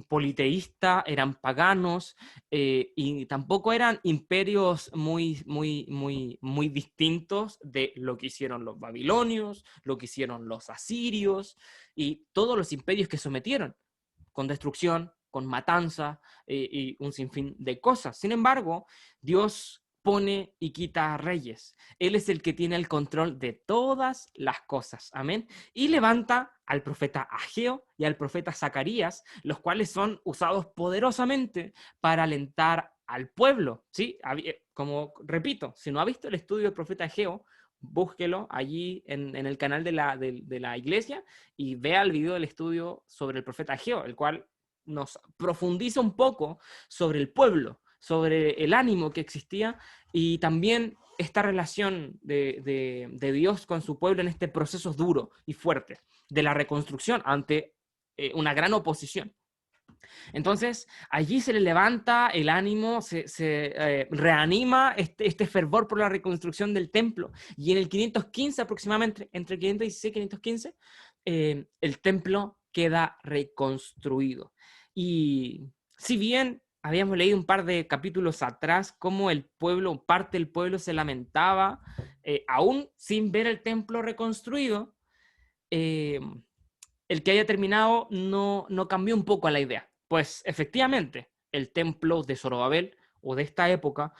politeísta, eran paganos, y tampoco eran imperios muy distintos de lo que hicieron los babilonios, lo que hicieron los asirios y todos los imperios que sometieron con destrucción, con matanza y un sinfín de cosas. Sin embargo, Dios pone y quita a reyes. Él es el que tiene el control de todas las cosas. Amén. Y levanta al profeta Ageo y al profeta Zacarías, los cuales son usados poderosamente para alentar al pueblo. ¿Sí? Como repito, si no ha visto el estudio del profeta Ageo, búsquelo allí en el canal de la iglesia y vea el video del estudio sobre el profeta Ageo, el cual nos profundiza un poco sobre el pueblo, sobre el ánimo que existía y también esta relación de Dios con su pueblo en este proceso duro y fuerte de la reconstrucción ante una gran oposición. Entonces, allí se le levanta el ánimo, se reanima este fervor por la reconstrucción del templo. Y en el 515 aproximadamente, entre 516 y 515, el templo queda reconstruido. Y si bien habíamos leído un par de capítulos atrás cómo el pueblo, parte del pueblo se lamentaba, aún sin ver el templo reconstruido, el que haya terminado no cambió un poco la idea. Pues efectivamente, el templo de Zorobabel o de esta época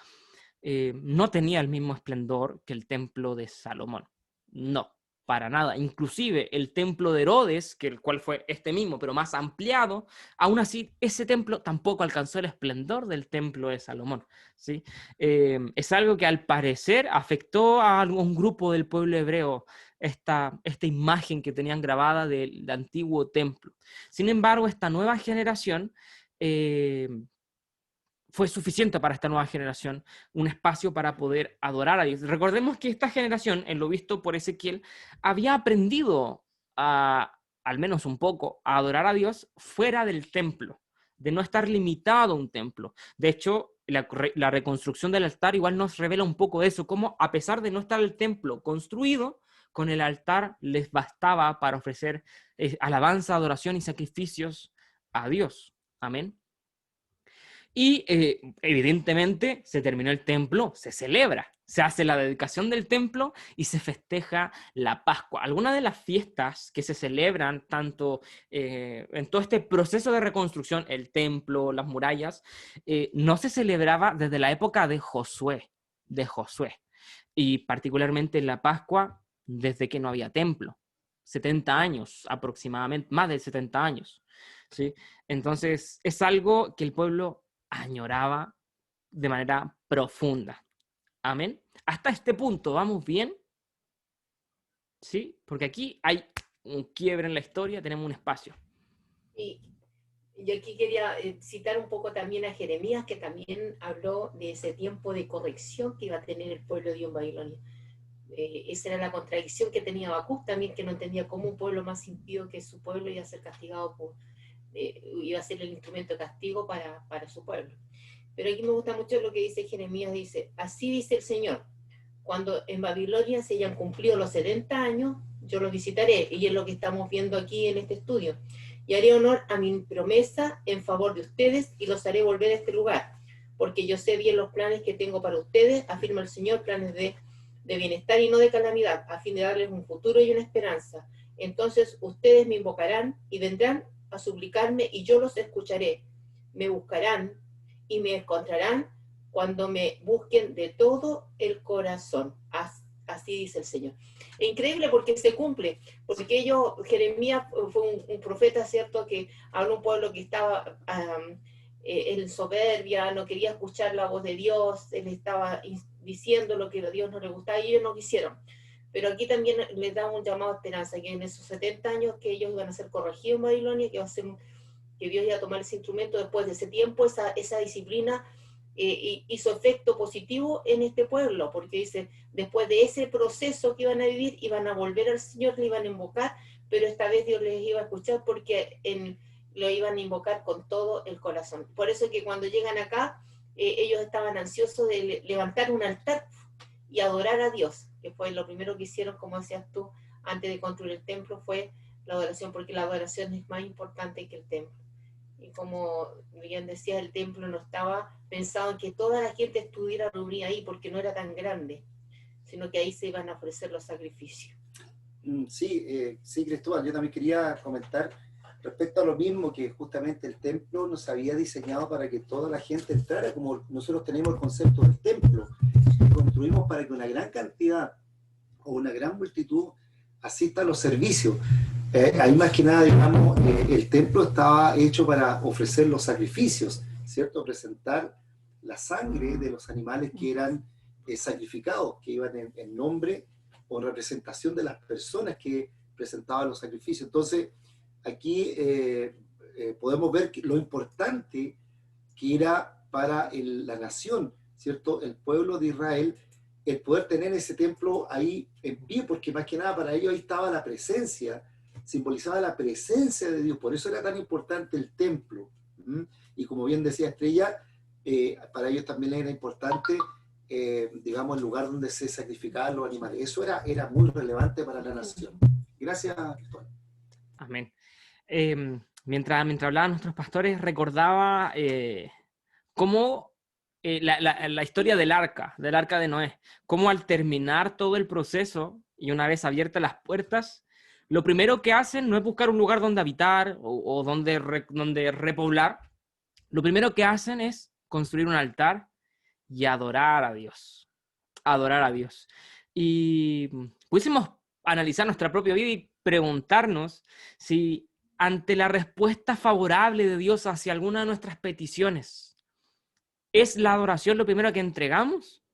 no tenía el mismo esplendor que el templo de Salomón. No, para nada. Inclusive el templo de Herodes, que el cual fue este mismo, pero más ampliado, aún así ese templo tampoco alcanzó el esplendor del templo de Salomón. ¿Sí? Es algo que al parecer afectó a algún grupo del pueblo hebreo, esta imagen que tenían grabada del antiguo templo. Sin embargo, esta nueva generación fue suficiente para esta nueva generación, un espacio para poder adorar a Dios. Recordemos que esta generación, en lo visto por Ezequiel, había aprendido al menos un poco, a adorar a Dios fuera del templo, de no estar limitado a un templo. De hecho, la reconstrucción del altar igual nos revela un poco de eso, cómo a pesar de no estar el templo construido, con el altar les bastaba para ofrecer alabanza, adoración y sacrificios a Dios. Amén. Y evidentemente se terminó el templo, se celebra, se hace la dedicación del templo y se festeja la Pascua. Algunas de las fiestas que se celebran tanto en todo este proceso de reconstrucción, el templo, las murallas, no se celebraba desde la época de Josué, y particularmente en la Pascua desde que no había templo, 70 años aproximadamente, más de 70 años. ¿sí? Entonces, es algo que el pueblo añoraba de manera profunda. Amén. Hasta este punto, ¿vamos bien? ¿Sí? Porque aquí hay un quiebre en la historia, tenemos un espacio. Y yo aquí quería citar un poco también a Jeremías, que también habló de ese tiempo de corrección que iba a tener el pueblo de Dios en Babilonia. Esa era la contradicción que tenía Habacuc también, que no entendía cómo un pueblo más impío que su pueblo iba a ser castigado iba a ser el instrumento de castigo para su pueblo. Pero aquí me gusta mucho lo que dice Jeremías, dice, así dice el Señor, cuando en Babilonia se hayan cumplido los 70 años, yo los visitaré, y es lo que estamos viendo aquí en este estudio, y haré honor a mi promesa en favor de ustedes y los haré volver a este lugar, porque yo sé bien los planes que tengo para ustedes, afirma el Señor, planes de bienestar y no de calamidad, a fin de darles un futuro y una esperanza. Entonces ustedes me invocarán y vendrán a suplicarme y yo los escucharé. Me buscarán y me encontrarán cuando me busquen de todo el corazón. Así dice el Señor. Es increíble porque se cumple, porque Jeremías fue un profeta, ¿cierto?, que habló un pueblo que estaba en soberbia, no quería escuchar la voz de Dios, él estaba diciendo lo que a Dios no le gustaba y ellos no quisieron. Pero aquí también les da un llamado a esperanza, que en esos 70 años que ellos iban a ser corregidos en Babilonia, que va a ser que Dios iba a tomar ese instrumento después de ese tiempo, esa disciplina hizo efecto positivo en este pueblo, porque dice, después de ese proceso que iban a vivir, iban a volver al Señor, le iban a invocar, pero esta vez Dios les iba a escuchar porque lo iban a invocar con todo el corazón. Por eso que cuando llegan acá, ellos estaban ansiosos de levantar un altar y adorar a Dios, que fue lo primero que hicieron, como decías tú, antes de construir el templo, fue la adoración, porque la adoración es más importante que el templo. Y como bien decía, el templo no estaba pensado en que toda la gente estuviera reunida ahí, porque no era tan grande, sino que ahí se iban a ofrecer los sacrificios. Sí, sí, Cristóbal, yo también quería comentar respecto a lo mismo, que justamente el templo nos había diseñado para que toda la gente entrara, como nosotros tenemos el concepto del templo, que construimos para que una gran cantidad o una gran multitud asista a los servicios. Ahí más que nada, digamos, el templo estaba hecho para ofrecer los sacrificios, ¿cierto? Presentar la sangre de los animales que eran sacrificados, que iban en nombre o en representación de las personas que presentaban los sacrificios. Entonces, aquí podemos ver lo importante que era para la nación, ¿cierto? El pueblo de Israel, el poder tener ese templo ahí en pie, porque más que nada para ellos ahí estaba la presencia, simbolizaba la presencia de Dios, por eso era tan importante el templo. Y como bien decía Estrella, para ellos también era importante, digamos, el lugar donde se sacrificaban los animales. Eso era muy relevante para la nación. Gracias, Cristóbal. Amén. Mientras hablaban nuestros pastores, recordaba cómo la historia del arca de Noé, cómo al terminar todo el proceso y una vez abiertas las puertas, lo primero que hacen no es buscar un lugar donde habitar o donde repoblar, lo primero que hacen es construir un altar y adorar a Dios. Adorar a Dios. Y pudiésemos analizar nuestra propia vida y preguntarnos si ante la respuesta favorable de Dios hacia alguna de nuestras peticiones, ¿es la adoración lo primero que entregamos?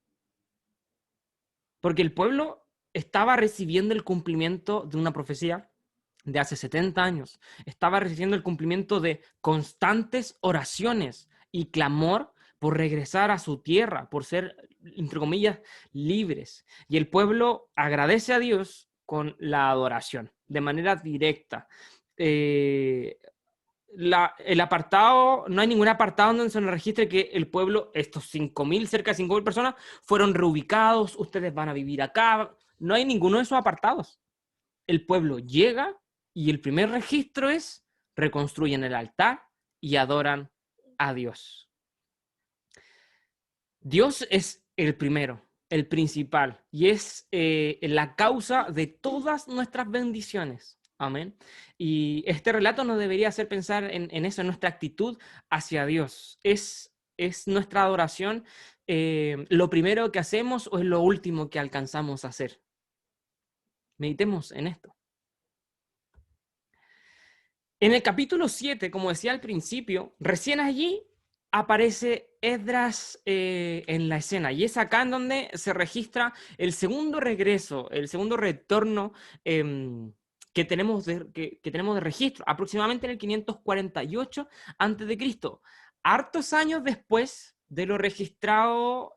Porque el pueblo estaba recibiendo el cumplimiento de una profecía de hace 70 años. Estaba recibiendo el cumplimiento de constantes oraciones y clamor por regresar a su tierra, por ser, entre comillas, libres. Y el pueblo agradece a Dios con la adoración, de manera directa. El apartado, no hay ningún apartado donde se nos registre que el pueblo, estos 5.000, cerca de 5.000 personas, fueron reubicados, ustedes van a vivir acá. No hay ninguno de esos apartados. El pueblo llega y el primer registro es reconstruyen el altar y adoran a Dios. Dios es el primero, el principal, y es la causa de todas nuestras bendiciones. Amén. Y este relato nos debería hacer pensar en eso, en nuestra actitud hacia Dios. ¿Es nuestra adoración lo primero que hacemos o es lo último que alcanzamos a hacer? Meditemos en esto. En el capítulo 7, como decía al principio, recién allí aparece Esdras en la escena. Y es acá en donde se registra el segundo regreso, el segundo retorno que tenemos que tenemos de registro, aproximadamente en el 548 a.C., hartos años después de lo registrado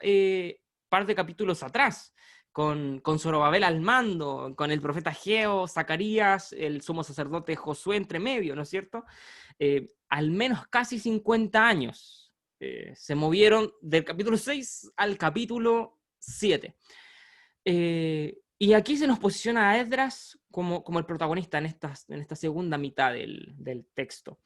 par de capítulos atrás, con Zorobabel al mando, con el profeta Ageo, Zacarías, el sumo sacerdote Josué entre medio, ¿no es cierto? Al menos casi 50 años se movieron del capítulo 6 al capítulo 7. Y aquí se nos posiciona a Esdras como el protagonista en esta segunda mitad del texto.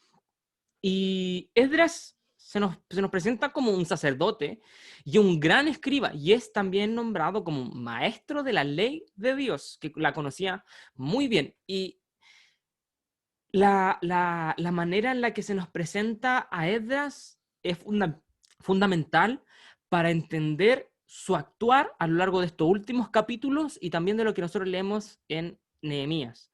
Y Esdras se nos presenta como un sacerdote y un gran escriba, y es también nombrado como un maestro de la ley de Dios, que la conocía muy bien. Y la manera en la que se nos presenta a Esdras es fundamental para entender su actuar a lo largo de estos últimos capítulos y también de lo que nosotros leemos en Nehemías.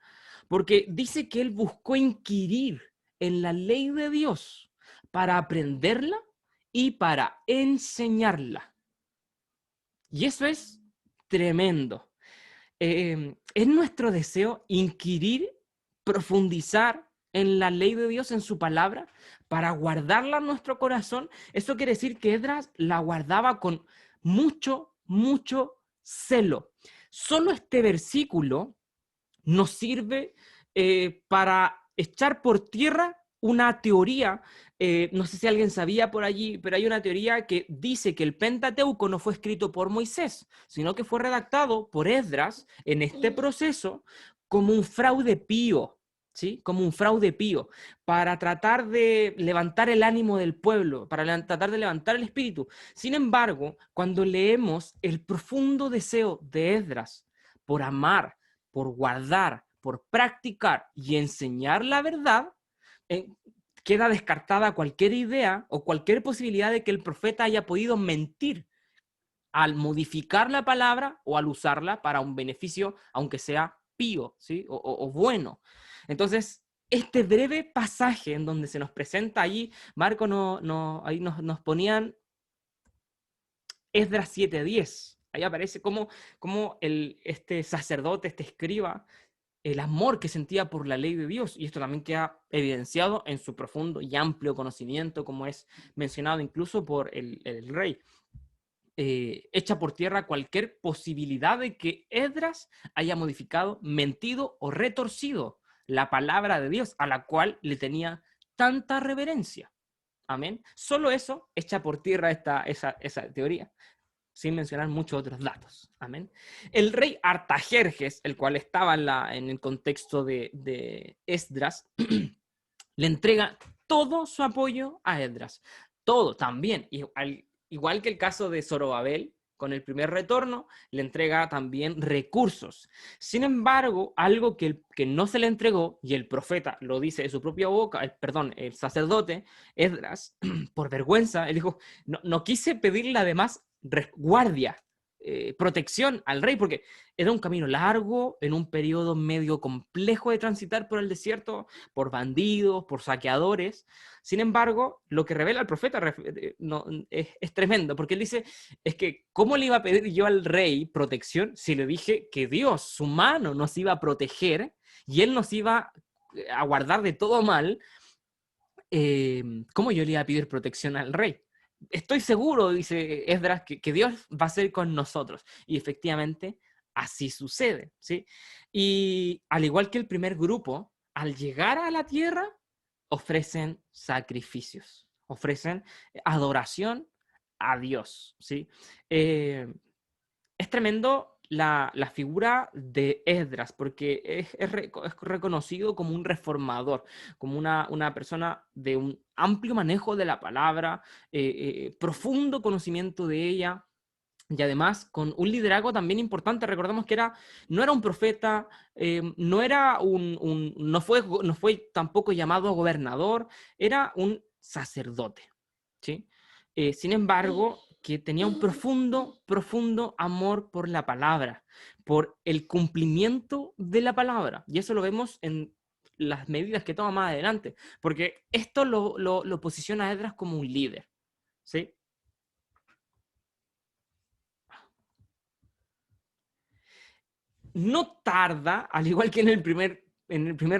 Porque dice que él buscó inquirir en la ley de Dios para aprenderla y para enseñarla. Y eso es tremendo. Es nuestro deseo inquirir, profundizar en la ley de Dios, en su palabra, para guardarla en nuestro corazón. Eso quiere decir que Esdras la guardaba con mucho, mucho celo. Solo este versículo nos sirve para echar por tierra una teoría. No sé si alguien sabía por allí, pero hay una teoría que dice que el Pentateuco no fue escrito por Moisés, sino que fue redactado por Esdras en este proceso como un fraude pío, ¿sí? Como un fraude pío, para tratar de levantar el ánimo del pueblo, para tratar de levantar el espíritu. Sin embargo, cuando leemos el profundo deseo de Esdras por amar, por guardar, por practicar y enseñar la verdad, queda descartada cualquier idea o cualquier posibilidad de que el profeta haya podido mentir al modificar la palabra o al usarla para un beneficio, aunque sea pío, ¿sí? o bueno. Entonces, este breve pasaje en donde se nos presenta allí, Marco ahí nos ponían Esdras 7:10. Ahí aparece como este sacerdote, este escriba, el amor que sentía por la ley de Dios, y esto también queda evidenciado en su profundo y amplio conocimiento, como es mencionado incluso por el rey. Echa por tierra cualquier posibilidad de que Esdras haya modificado, mentido o retorcido la palabra de Dios, a la cual le tenía tanta reverencia. Amén. Solo eso echa por tierra esa teoría, sin mencionar muchos otros datos. Amén. El rey Artajerjes, el cual estaba en el contexto de Esdras, le entrega todo su apoyo a Esdras. Todo también. Igual que el caso de Zorobabel, con el primer retorno, le entrega también recursos. Sin embargo, algo que no se le entregó, y el profeta lo dice de su propia boca, el sacerdote Esdras, por vergüenza, él dijo, no quise pedirle además guardia, protección al rey, porque era un camino largo, en un periodo medio complejo de transitar por el desierto, por bandidos, por saqueadores. Sin embargo, lo que revela el profeta es tremendo, porque él dice, es que ¿cómo le iba a pedir yo al rey protección si le dije que Dios, su mano, nos iba a proteger y él nos iba a guardar de todo mal? ¿Cómo yo le iba a pedir protección al rey? Estoy seguro, dice Esdras, que Dios va a ser con nosotros. Y efectivamente, así sucede, ¿sí? Y al igual que el primer grupo, al llegar a la tierra, ofrecen sacrificios, ofrecen adoración a Dios, ¿sí? Es tremendo la figura de Esdras, porque es reconocido como un reformador, como una persona de un amplio manejo de la palabra, profundo conocimiento de ella, y además con un liderazgo también importante. Recordemos que no era un profeta, no fue tampoco llamado gobernador, era un sacerdote, ¿sí? Sin embargo, que tenía un profundo, profundo amor por la palabra, por el cumplimiento de la palabra. Y eso lo vemos en las medidas que toma más adelante, porque esto lo posiciona a Esdras como un líder, ¿sí? No tarda, al igual que en el primer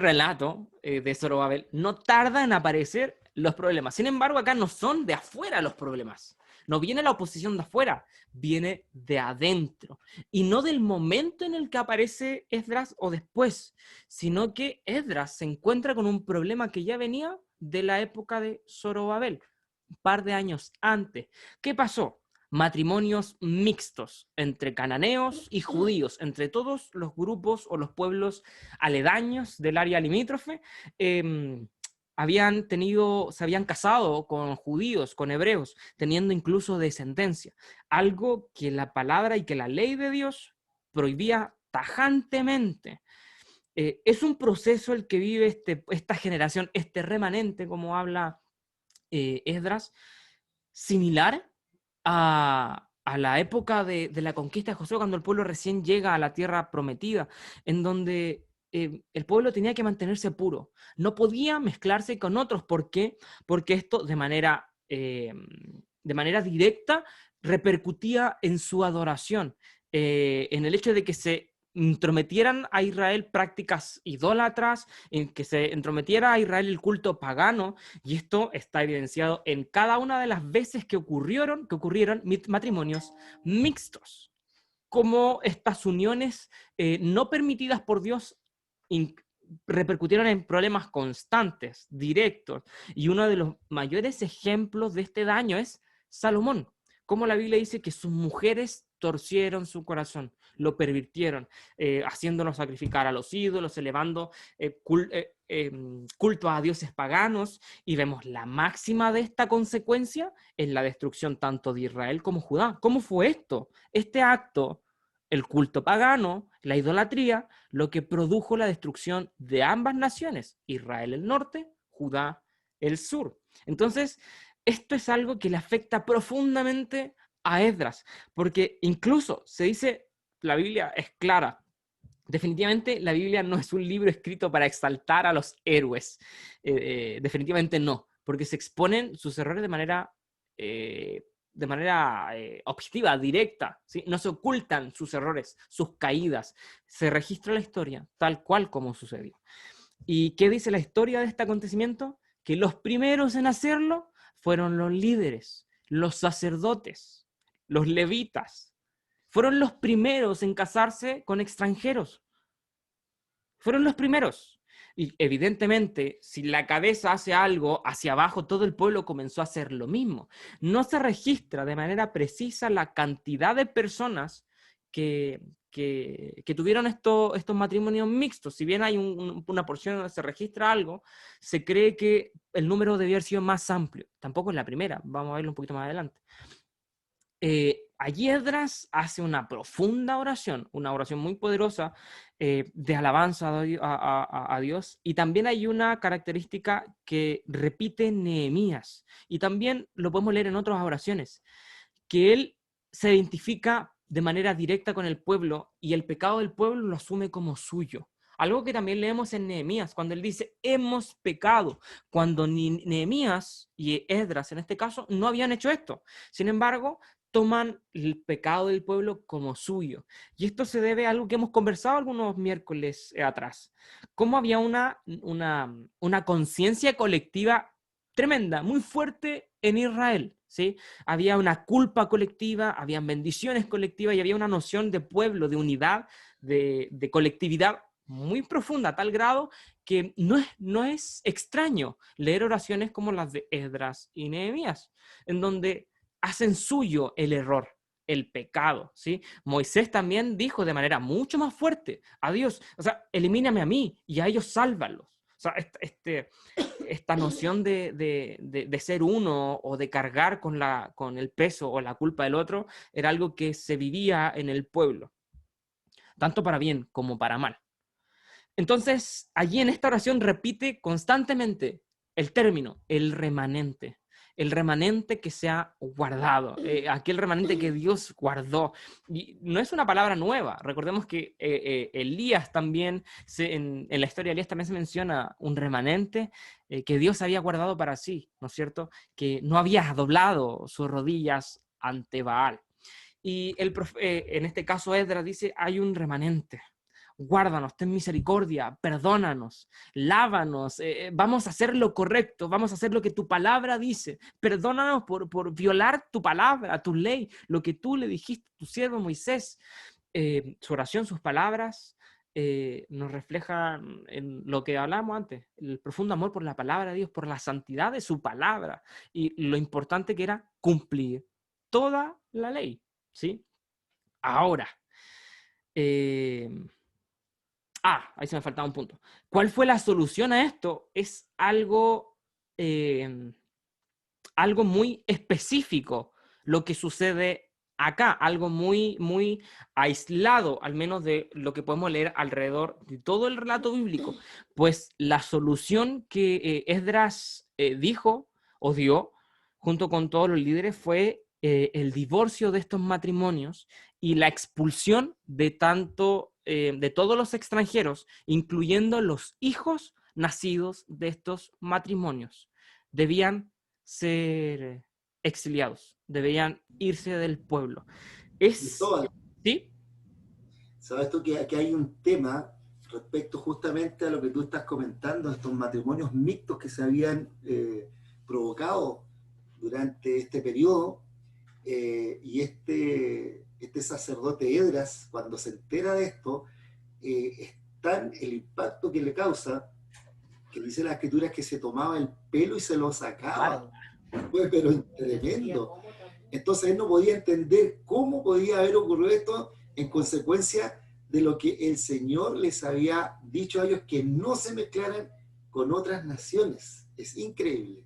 relato de Zorobabel, no tarda en aparecer los problemas. Sin embargo, acá no son de afuera los problemas. No viene la oposición de afuera, viene de adentro. Y no del momento en el que aparece Esdras o después, sino que Esdras se encuentra con un problema que ya venía de la época de Zorobabel, un par de años antes. ¿Qué pasó? Matrimonios mixtos entre cananeos y judíos, entre todos los grupos o los pueblos aledaños del área limítrofe, se habían casado con judíos, con hebreos, teniendo incluso descendencia, algo que la palabra y que la ley de Dios prohibía tajantemente. Es un proceso el que vive esta generación, este remanente, como habla Esdras, similar a la época de la conquista de Josué, cuando el pueblo recién llega a la tierra prometida, en donde el pueblo tenía que mantenerse puro, no podía mezclarse con otros. ¿Por qué? Porque esto de manera directa repercutía en su adoración, en el hecho de que se intrometieran a Israel prácticas idólatras, en que se entrometiera a Israel el culto pagano, y esto está evidenciado en cada una de las veces que ocurrieron matrimonios mixtos, como estas uniones no permitidas por Dios repercutieron en problemas constantes, directos, y uno de los mayores ejemplos de este daño es Salomón, como la Biblia dice que sus mujeres torcieron su corazón, lo pervirtieron, haciéndonos sacrificar a los ídolos, elevando culto a dioses paganos, y vemos la máxima de esta consecuencia en la destrucción tanto de Israel como Judá. ¿Cómo fue esto? Este acto, el culto pagano, la idolatría, lo que produjo la destrucción de ambas naciones, Israel el norte, Judá el sur. Entonces, esto es algo que le afecta profundamente a Esdras, porque incluso se dice, la Biblia es clara, definitivamente la Biblia no es un libro escrito para exaltar a los héroes, definitivamente no, porque se exponen sus errores de manera objetiva, directa, ¿sí? No se ocultan sus errores, sus caídas, se registra la historia tal cual como sucedió. ¿Y qué dice la historia de este acontecimiento? Que los primeros en hacerlo fueron los líderes, los sacerdotes, los levitas. Fueron los primeros en casarse con extranjeros. Fueron los primeros. Y evidentemente, si la cabeza hace algo, hacia abajo todo el pueblo comenzó a hacer lo mismo. No se registra de manera precisa la cantidad de personas que tuvieron estos matrimonios mixtos. Si bien hay una porción donde se registra algo, se cree que el número debió haber sido más amplio. Tampoco es la primera, vamos a verlo un poquito más adelante. Allí Esdras hace una profunda oración, una oración muy poderosa de alabanza a Dios, y también hay una característica que repite Nehemías, y también lo podemos leer en otras oraciones, que él se identifica de manera directa con el pueblo y el pecado del pueblo lo asume como suyo. Algo que también leemos en Nehemías, cuando él dice, hemos pecado, cuando ni Nehemías y Esdras, en este caso, no habían hecho esto. Sin embargo, toman el pecado del pueblo como suyo. Y esto se debe a algo que hemos conversado algunos miércoles atrás. Cómo había una conciencia colectiva tremenda, muy fuerte en Israel, ¿sí? Había una culpa colectiva, habían bendiciones colectivas y había una noción de pueblo, de unidad, de colectividad muy profunda, a tal grado que no es extraño leer oraciones como las de Esdras y Nehemías, en donde hacen suyo el error, el pecado, ¿sí? Moisés también dijo de manera mucho más fuerte a Dios, o sea, elimíname a mí y a ellos sálvalos. O sea, esta noción de ser uno o de cargar con el peso o la culpa del otro era algo que se vivía en el pueblo, tanto para bien como para mal. Entonces, allí en esta oración repite constantemente el término, el remanente. el remanente que se ha guardado, aquel remanente que Dios guardó. Y no es una palabra nueva. Recordemos que Elías también, en la historia de Elías también se menciona un remanente que Dios había guardado para sí, ¿no es cierto? Que no había doblado sus rodillas ante Baal. Y en este caso Esdras dice, hay un remanente. Guárdanos, ten misericordia, perdónanos, lávanos, vamos a hacer lo correcto, vamos a hacer lo que tu palabra dice. Perdónanos por violar tu palabra, tu ley, lo que tú le dijiste a tu siervo Moisés. Su oración, sus palabras nos reflejan en lo que hablamos antes, el profundo amor por la palabra de Dios, por la santidad de su palabra y lo importante que era cumplir toda la ley, ¿sí? Ahora, ahí se me faltaba un punto. ¿Cuál fue la solución a esto? Es algo muy específico lo que sucede acá, algo muy, muy aislado, al menos de lo que podemos leer alrededor de todo el relato bíblico. Pues la solución que Esdras dijo o dio, junto con todos los líderes, fue el divorcio de estos matrimonios y la expulsión de todos los extranjeros, incluyendo los hijos nacidos de estos matrimonios. Debían ser exiliados, debían irse del pueblo. Cristóbal, ¿Sí? sabes tú que aquí hay un tema respecto justamente a lo que tú estás comentando, estos matrimonios mixtos que se habían provocado durante este periodo, y este sacerdote Esdras, cuando se entera de esto, es tan el impacto que le causa, que dice la escritura que se tomaba el pelo y se lo sacaba. Fue pero tremendo. Entonces él no podía entender cómo podía haber ocurrido esto en consecuencia de lo que el Señor les había dicho a ellos, que no se mezclaran con otras naciones. Es increíble.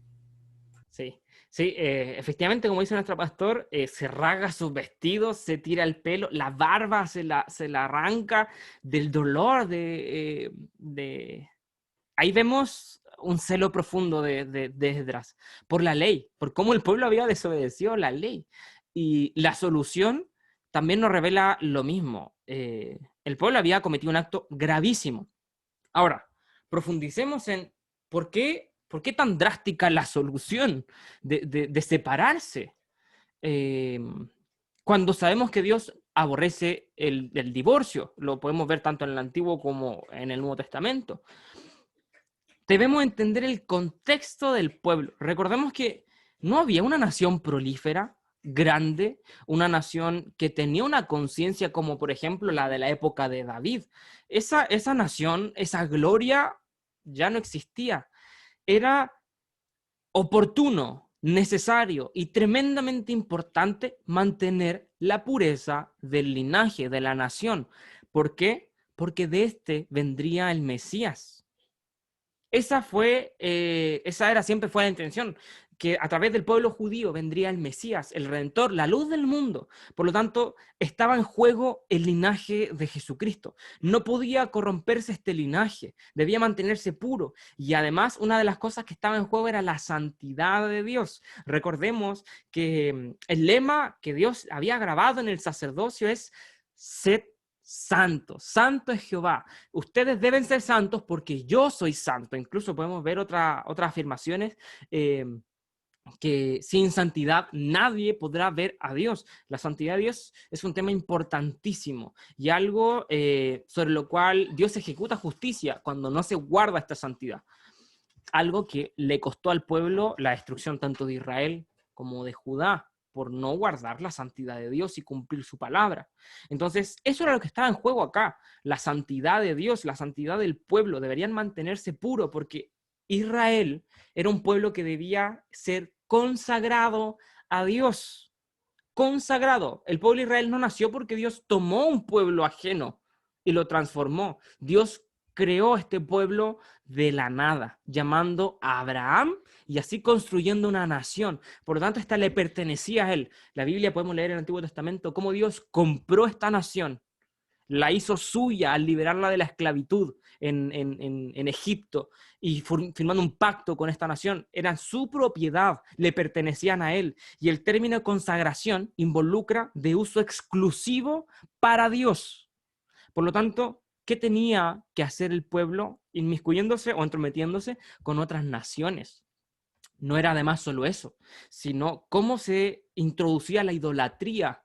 Sí, sí, efectivamente, como dice nuestro pastor, se rasga sus vestidos, se tira el pelo, la barba se la arranca del dolor Ahí vemos un celo profundo de Esdras por la ley, por cómo el pueblo había desobedecido la ley. Y la solución también nos revela lo mismo. El pueblo había cometido un acto gravísimo. Ahora, profundicemos en por qué tan drástica la solución de separarse. Cuando sabemos que Dios aborrece el divorcio, lo podemos ver tanto en el Antiguo como en el Nuevo Testamento. Debemos entender el contexto del pueblo. Recordemos que no había una nación prolífera, grande, una nación que tenía una conciencia como por ejemplo la de la época de David. Esa nación, esa gloria ya no existía. Era oportuno, necesario y tremendamente importante mantener la pureza del linaje de la nación. ¿Por qué? Porque de este vendría el Mesías. Esa siempre fue la intención, que a través del pueblo judío vendría el Mesías, el Redentor, la luz del mundo. Por lo tanto, estaba en juego el linaje de Jesucristo. No podía corromperse este linaje, debía mantenerse puro. Y además, una de las cosas que estaba en juego era la santidad de Dios. Recordemos que el lema que Dios había grabado en el sacerdocio es sed santo, santo es Jehová. Ustedes deben ser santos porque yo soy santo. Incluso podemos ver otras afirmaciones que sin santidad nadie podrá ver a Dios. La santidad de Dios es un tema importantísimo y algo sobre lo cual Dios ejecuta justicia cuando no se guarda esta santidad. Algo que le costó al pueblo la destrucción tanto de Israel como de Judá, por no guardar la santidad de Dios y cumplir su palabra. Entonces, eso era lo que estaba en juego acá, la santidad de Dios, la santidad del pueblo, deberían mantenerse puro porque Israel era un pueblo que debía ser consagrado a Dios, consagrado. El pueblo de Israel no nació porque Dios tomó un pueblo ajeno y lo transformó. Dios creó este pueblo de la nada, llamando a Abraham y así construyendo una nación. Por lo tanto, esta le pertenecía a él. La Biblia podemos leer en el Antiguo Testamento cómo Dios compró esta nación. la hizo suya al liberarla de la esclavitud en Egipto y firmando un pacto con esta nación. Eran su propiedad, le pertenecían a él. Y el término consagración involucra de uso exclusivo para Dios. Por lo tanto, ¿qué tenía que hacer el pueblo inmiscuyéndose o entrometiéndose con otras naciones? No era además solo eso, sino cómo se introducía la idolatría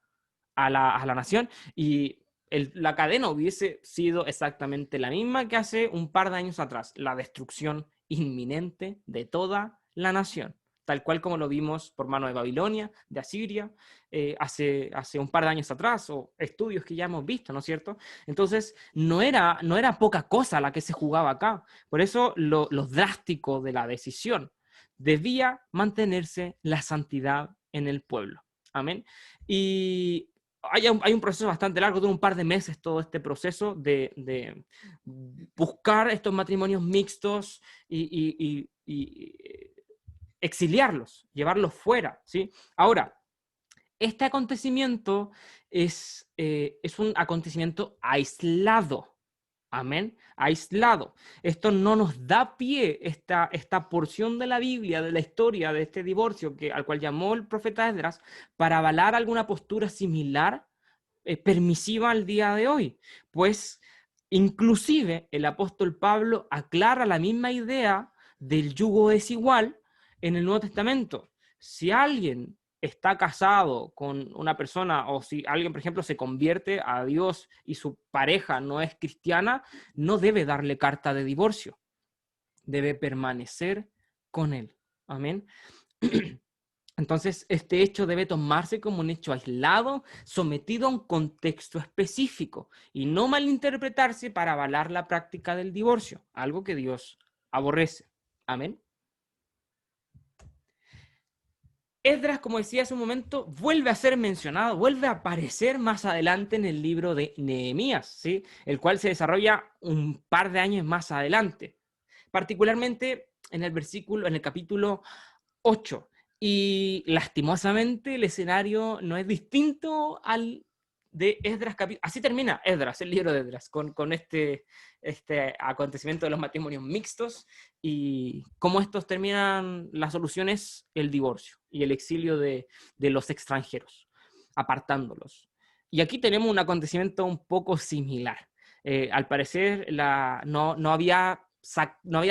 a la nación, y la cadena hubiese sido exactamente la misma que hace un par de años atrás, la destrucción inminente de toda la nación, tal cual como lo vimos por mano de Babilonia, de Asiria, hace un par de años atrás, o estudios que ya hemos visto, ¿no es cierto? Entonces, no era poca cosa la que se jugaba acá. Por eso lo drástico de la decisión: debía mantenerse la santidad en el pueblo. Amén. Y hay un proceso bastante largo, de un par de meses todo este proceso de buscar estos matrimonios mixtos y exiliarlos, llevarlos fuera, ¿sí? Ahora, este acontecimiento es un acontecimiento aislado. Amén. Aislado. Esto no nos da pie, esta porción de la Biblia, de la historia de este divorcio al cual llamó el profeta Esdras, para avalar alguna postura similar, permisiva al día de hoy. Pues inclusive el apóstol Pablo aclara la misma idea del yugo desigual en el Nuevo Testamento. Si alguien está casado con una persona, o si alguien, por ejemplo, se convierte a Dios y su pareja no es cristiana, no debe darle carta de divorcio. Debe permanecer con él. Amén. Entonces, este hecho debe tomarse como un hecho aislado, sometido a un contexto específico, y no malinterpretarse para avalar la práctica del divorcio, algo que Dios aborrece. Amén. Esdras, como decía hace un momento, vuelve a ser mencionado, vuelve a aparecer más adelante en el libro de Nehemías, ¿sí? El cual se desarrolla un par de años más adelante, particularmente en el capítulo 8. Y lastimosamente el escenario no es distinto al de Esdras. Así termina Esdras, el libro de Esdras, con este acontecimiento de los matrimonios mixtos, y cómo estos terminan. La solución es el divorcio y el exilio de los extranjeros, apartándolos. Y aquí tenemos un acontecimiento un poco similar. Al parecer no había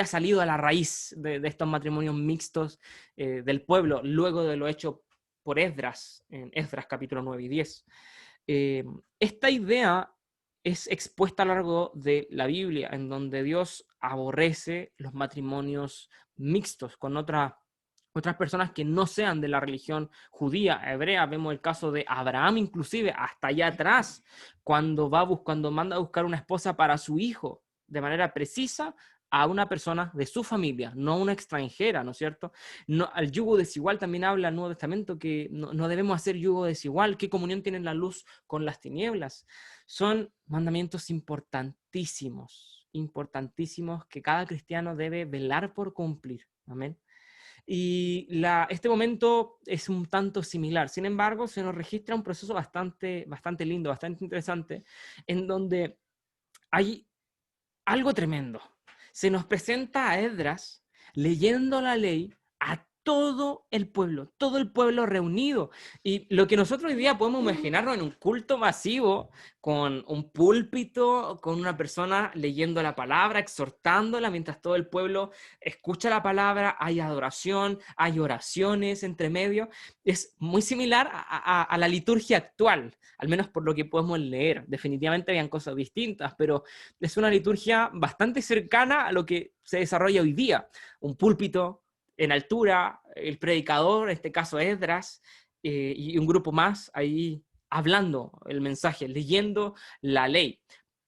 salido a la raíz de estos matrimonios mixtos del pueblo, luego de lo hecho por Esdras, en Esdras capítulo 9 y 10. Esta idea es expuesta a lo largo de la Biblia, en donde Dios aborrece los matrimonios mixtos con otras personas que no sean de la religión judía, hebrea. Vemos el caso de Abraham, inclusive, hasta allá atrás, cuando manda a buscar una esposa para su hijo, de manera precisa, a una persona de su familia, no una extranjera, ¿no es cierto? No, al yugo desigual también habla el Nuevo Testamento, que no debemos hacer yugo desigual. ¿Qué comunión tiene la luz con las tinieblas? Son mandamientos importantísimos, importantísimos, que cada cristiano debe velar por cumplir. Amén. Y este momento es un tanto similar. Sin embargo, se nos registra un proceso bastante lindo, bastante interesante, en donde hay algo tremendo. Se nos presenta a Esdras leyendo la ley a todo el pueblo reunido. Y lo que nosotros hoy día podemos imaginarnos en un culto masivo, con un púlpito, con una persona leyendo la palabra, exhortándola, mientras todo el pueblo escucha la palabra, hay adoración, hay oraciones entre medio. Es muy similar a la liturgia actual, al menos por lo que podemos leer. Definitivamente habían cosas distintas, pero es una liturgia bastante cercana a lo que se desarrolla hoy día. Un púlpito en altura, el predicador, en este caso Esdras, y un grupo más ahí hablando el mensaje, leyendo la ley.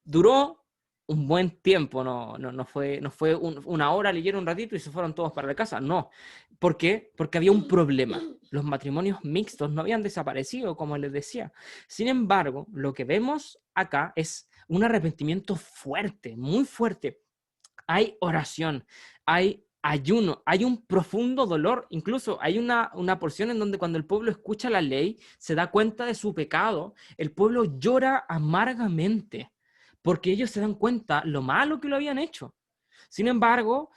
Duró un buen tiempo, no fue una hora, leyeron un ratito y se fueron todos para la casa, no. ¿Por qué? Porque había un problema. Los matrimonios mixtos no habían desaparecido, como les decía. Sin embargo, lo que vemos acá es un arrepentimiento fuerte, muy fuerte. Hay oración, hay ayuno, hay un profundo dolor. Incluso hay una porción en donde, cuando el pueblo escucha la ley, se da cuenta de su pecado, el pueblo llora amargamente. porque ellos se dan cuenta lo malo que lo habían hecho. Sin embargo,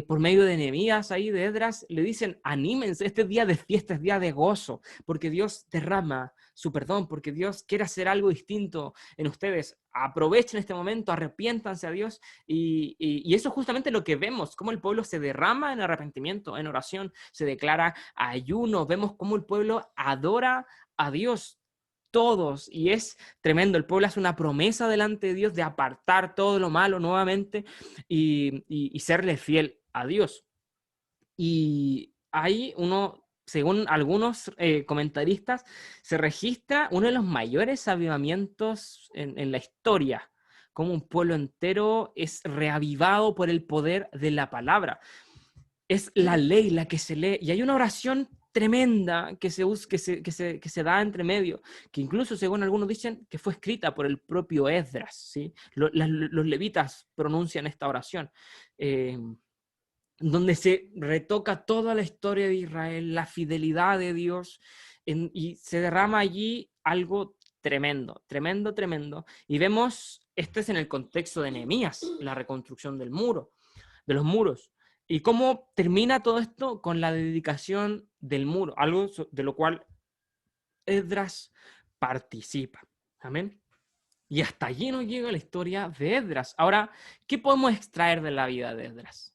por medio de Nehemías, ahí de Esdras, le dicen, anímense, este día de fiesta, es día de gozo, porque Dios derrama su perdón, porque Dios quiere hacer algo distinto en ustedes. Aprovechen este momento, arrepiéntanse a Dios, y eso es justamente lo que vemos, cómo el pueblo se derrama en arrepentimiento, en oración, se declara ayuno, vemos cómo el pueblo adora a Dios. Todos, y es tremendo, el pueblo hace una promesa delante de Dios de apartar todo lo malo nuevamente y serle fiel a Dios. Y ahí uno, según algunos comentaristas, se registra uno de los mayores avivamientos en la historia, como un pueblo entero es reavivado por el poder de la palabra. Es la ley la que se lee, y hay una oración tremenda que se da entre medio, que incluso según algunos dicen que fue escrita por el propio Esdras, ¿sí? Los levitas pronuncian esta oración, donde se retoca toda la historia de Israel, la fidelidad de Dios, y se derrama allí algo tremendo, tremendo, tremendo. Y vemos, este es en el contexto de Nehemías, la reconstrucción del muro, de los muros. ¿Y cómo termina todo esto? Con la dedicación del muro, algo de lo cual Esdras participa. Amén. Y hasta allí nos llega la historia de Esdras. Ahora, ¿qué podemos extraer de la vida de Esdras?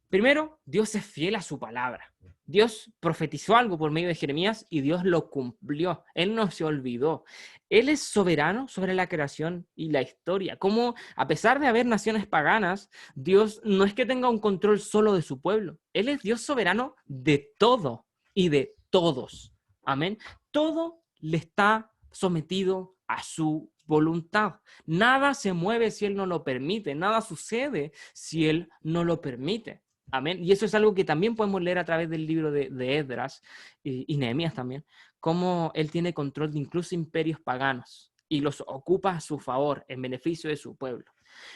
Primero, Dios es fiel a su palabra. Dios profetizó algo por medio de Jeremías y Dios lo cumplió. Él no se olvidó. Él es soberano sobre la creación y la historia. Como a pesar de haber naciones paganas, Dios no es que tenga un control solo de su pueblo. Él es Dios soberano de todo y de todos. Amén. Todo le está sometido a su voluntad. Nada se mueve si Él no lo permite. Nada sucede si Él no lo permite. Amén. Y eso es algo que también podemos leer a través del libro de Esdras y Nehemías también, cómo él tiene control de incluso imperios paganos y los ocupa a su favor, en beneficio de su pueblo.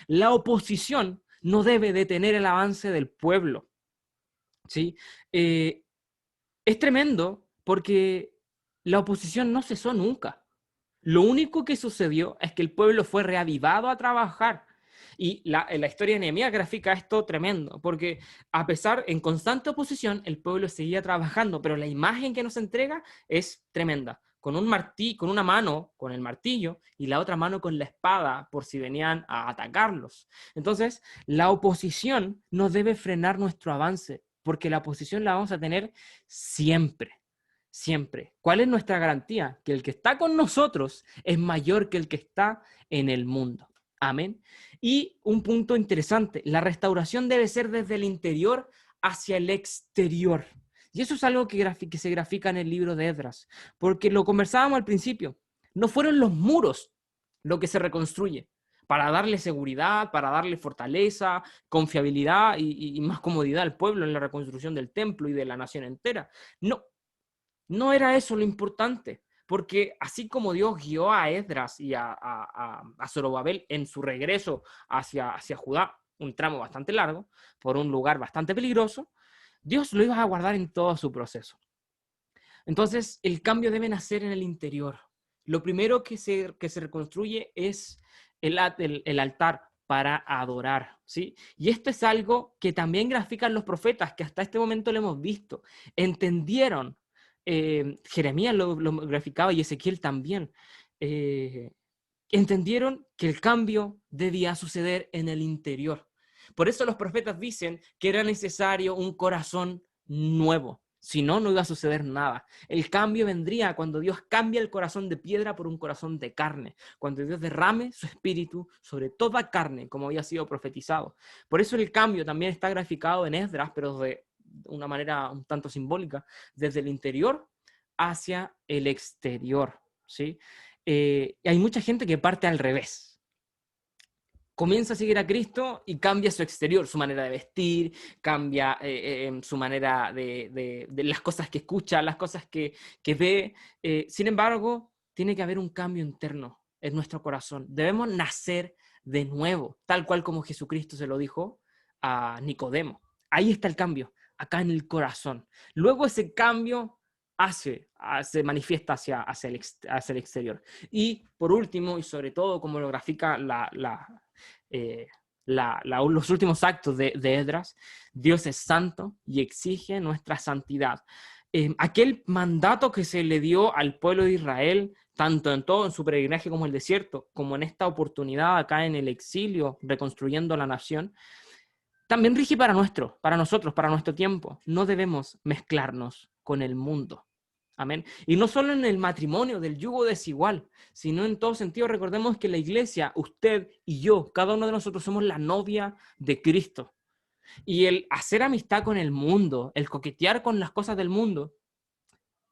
La oposición no debe detener el avance del pueblo, ¿sí? Es tremendo porque la oposición no cesó nunca. Lo único que sucedió es que el pueblo fue reavivado a trabajar. Y la historia de Nehemías grafica esto tremendo, porque a pesar, en constante oposición, el pueblo seguía trabajando, pero la imagen que nos entrega es tremenda, con un martillo, con una mano con el martillo y la otra mano con la espada, por si venían a atacarlos. Entonces, la oposición no debe frenar nuestro avance, porque la oposición la vamos a tener siempre. Siempre. ¿Cuál es nuestra garantía? Que el que está con nosotros es mayor que el que está en el mundo. Amén. Y un punto interesante, la restauración debe ser desde el interior hacia el exterior. Y eso es algo que se grafica en el libro de Esdras, porque lo conversábamos al principio. No fueron los muros lo que se reconstruye para darle seguridad, para darle fortaleza, confiabilidad y más comodidad al pueblo en la reconstrucción del templo y de la nación entera. No, no era eso lo importante, porque así como Dios guió a Esdras y a Zorobabel en su regreso hacia Judá, un tramo bastante largo, por un lugar bastante peligroso, Dios lo iba a guardar en todo su proceso. Entonces, el cambio debe nacer en el interior. Lo primero que se reconstruye es el altar para adorar, ¿sí? Y esto es algo que también grafican los profetas, que hasta este momento lo hemos visto. Entendieron, Jeremías lo graficaba y Ezequiel también, entendieron que el cambio debía suceder en el interior. Por eso los profetas dicen que era necesario un corazón nuevo. Si no, no iba a suceder nada. El cambio vendría cuando Dios cambia el corazón de piedra por un corazón de carne, cuando Dios derrame su espíritu sobre toda carne, como había sido profetizado. Por eso el cambio también está graficado en Esdras, pero de una manera un tanto simbólica, desde el interior hacia el exterior, ¿sí? Hay mucha gente que parte al revés. Comienza a seguir a Cristo y cambia su exterior, su manera de vestir, cambia su manera de las cosas que escucha, las cosas que ve. Sin embargo, tiene que haber un cambio interno en nuestro corazón. Debemos nacer de nuevo, tal cual como Jesucristo se lo dijo a Nicodemo. Ahí está el cambio, acá en el corazón. Luego ese cambio se manifiesta hacia el exterior. Y por último, y sobre todo, como lo grafica los últimos actos de Esdras, Dios es santo y exige nuestra santidad. Aquel mandato que se le dio al pueblo de Israel, tanto en su peregrinaje como en el desierto, como en esta oportunidad acá en el exilio, reconstruyendo la nación, también rige para nosotros, para nuestro tiempo. No debemos mezclarnos con el mundo. Amén. Y no solo en el matrimonio, del yugo desigual, sino en todo sentido. Recordemos que la iglesia, usted y yo, cada uno de nosotros somos la novia de Cristo. Y el hacer amistad con el mundo, el coquetear con las cosas del mundo,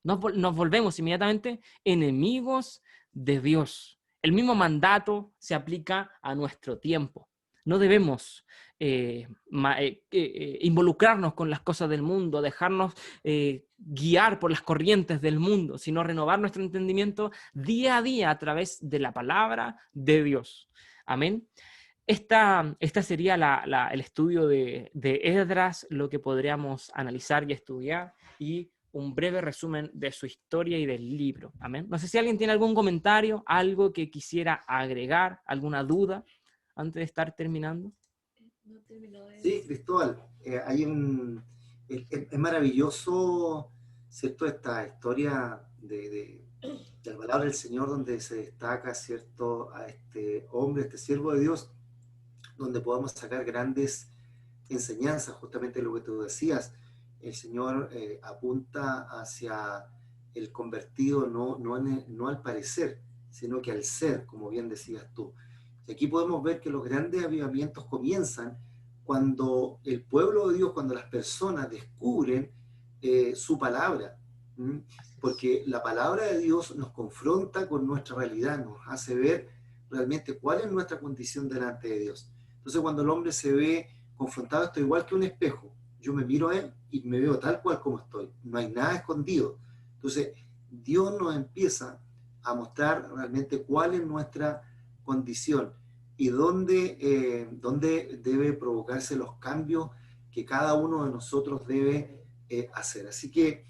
nos volvemos inmediatamente enemigos de Dios. El mismo mandato se aplica a nuestro tiempo. No debemos involucrarnos con las cosas del mundo, dejarnos guiar por las corrientes del mundo, sino renovar nuestro entendimiento día a día a través de la palabra de Dios. Amén. Esta sería el estudio de Esdras, lo que podríamos analizar y estudiar, y un breve resumen de su historia y del libro. Amén. No sé si alguien tiene algún comentario, algo que quisiera agregar, alguna duda antes de estar terminando. No terminó de... Sí, Cristóbal, es maravilloso, ¿cierto? Esta historia de la palabra del Señor, donde se destaca, ¿cierto?, a este hombre, este siervo de Dios, donde podamos sacar grandes enseñanzas, justamente lo que tú decías. El Señor apunta hacia el convertido, no al parecer, sino que al ser, como bien decías tú. Y aquí podemos ver que los grandes avivamientos comienzan cuando el pueblo de Dios, cuando las personas descubren su palabra. ¿Mm? Porque la palabra de Dios nos confronta con nuestra realidad, nos hace ver realmente cuál es nuestra condición delante de Dios. Entonces, cuando el hombre se ve confrontado, esto igual que un espejo. Yo me miro a él y me veo tal cual como estoy. No hay nada escondido. Entonces, Dios nos empieza a mostrar realmente cuál es nuestra condición y dónde debe provocarse los cambios que cada uno de nosotros debe hacer. Así que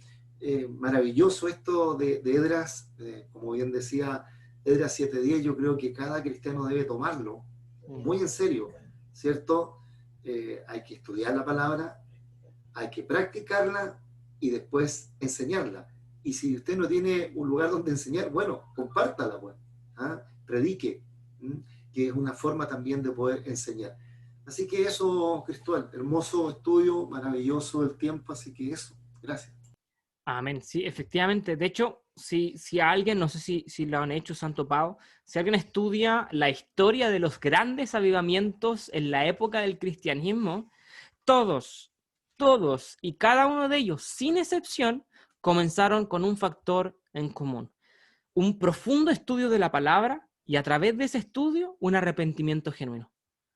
maravilloso esto de Esdras, como bien decía Esdras 7:10, yo creo que cada cristiano debe tomarlo muy en serio, ¿cierto? Hay que estudiar la palabra, hay que practicarla y después enseñarla. Y si usted no tiene un lugar donde enseñar, bueno, compártala, pues, ¿ah? Predique, que es una forma también de poder enseñar. Así que eso, Cristóbal, hermoso estudio, maravilloso el tiempo, así que eso, gracias. Amén, sí, efectivamente. De hecho, si alguien, no sé si lo han hecho, Santo Pau, si alguien estudia la historia de los grandes avivamientos en la época del cristianismo, todos y cada uno de ellos, sin excepción, comenzaron con un factor en común: un profundo estudio de la palabra y a través de ese estudio un arrepentimiento genuino.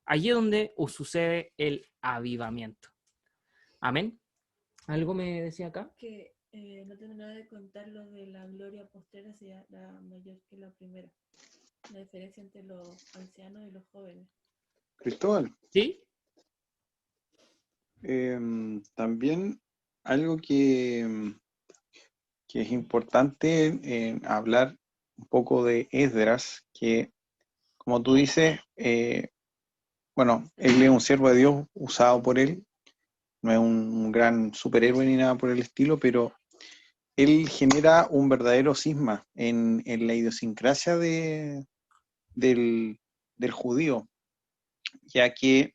Allí es donde sucede el avivamiento. Amén. ¿Algo me decía acá? Que no terminaba de contar lo de la gloria postrera sea la mayor que la primera. La diferencia entre los ancianos y los jóvenes. Cristóbal, ¿Sí? también algo que es importante hablar un poco de Esdras, que como tú dices, bueno, él es un siervo de Dios usado por él, no es un gran superhéroe ni nada por el estilo, pero él genera un verdadero cisma en la idiosincrasia del judío, ya que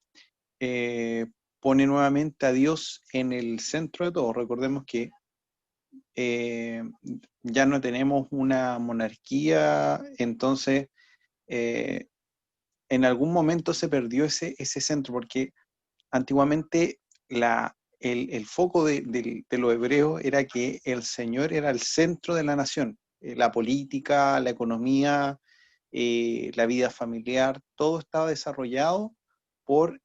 pone nuevamente a Dios en el centro de todo. Recordemos que ya no tenemos una monarquía, entonces en algún momento se perdió ese centro, porque antiguamente el foco de los hebreos era que el Señor era el centro de la nación. La política, la economía, la vida familiar, todo estaba desarrollado por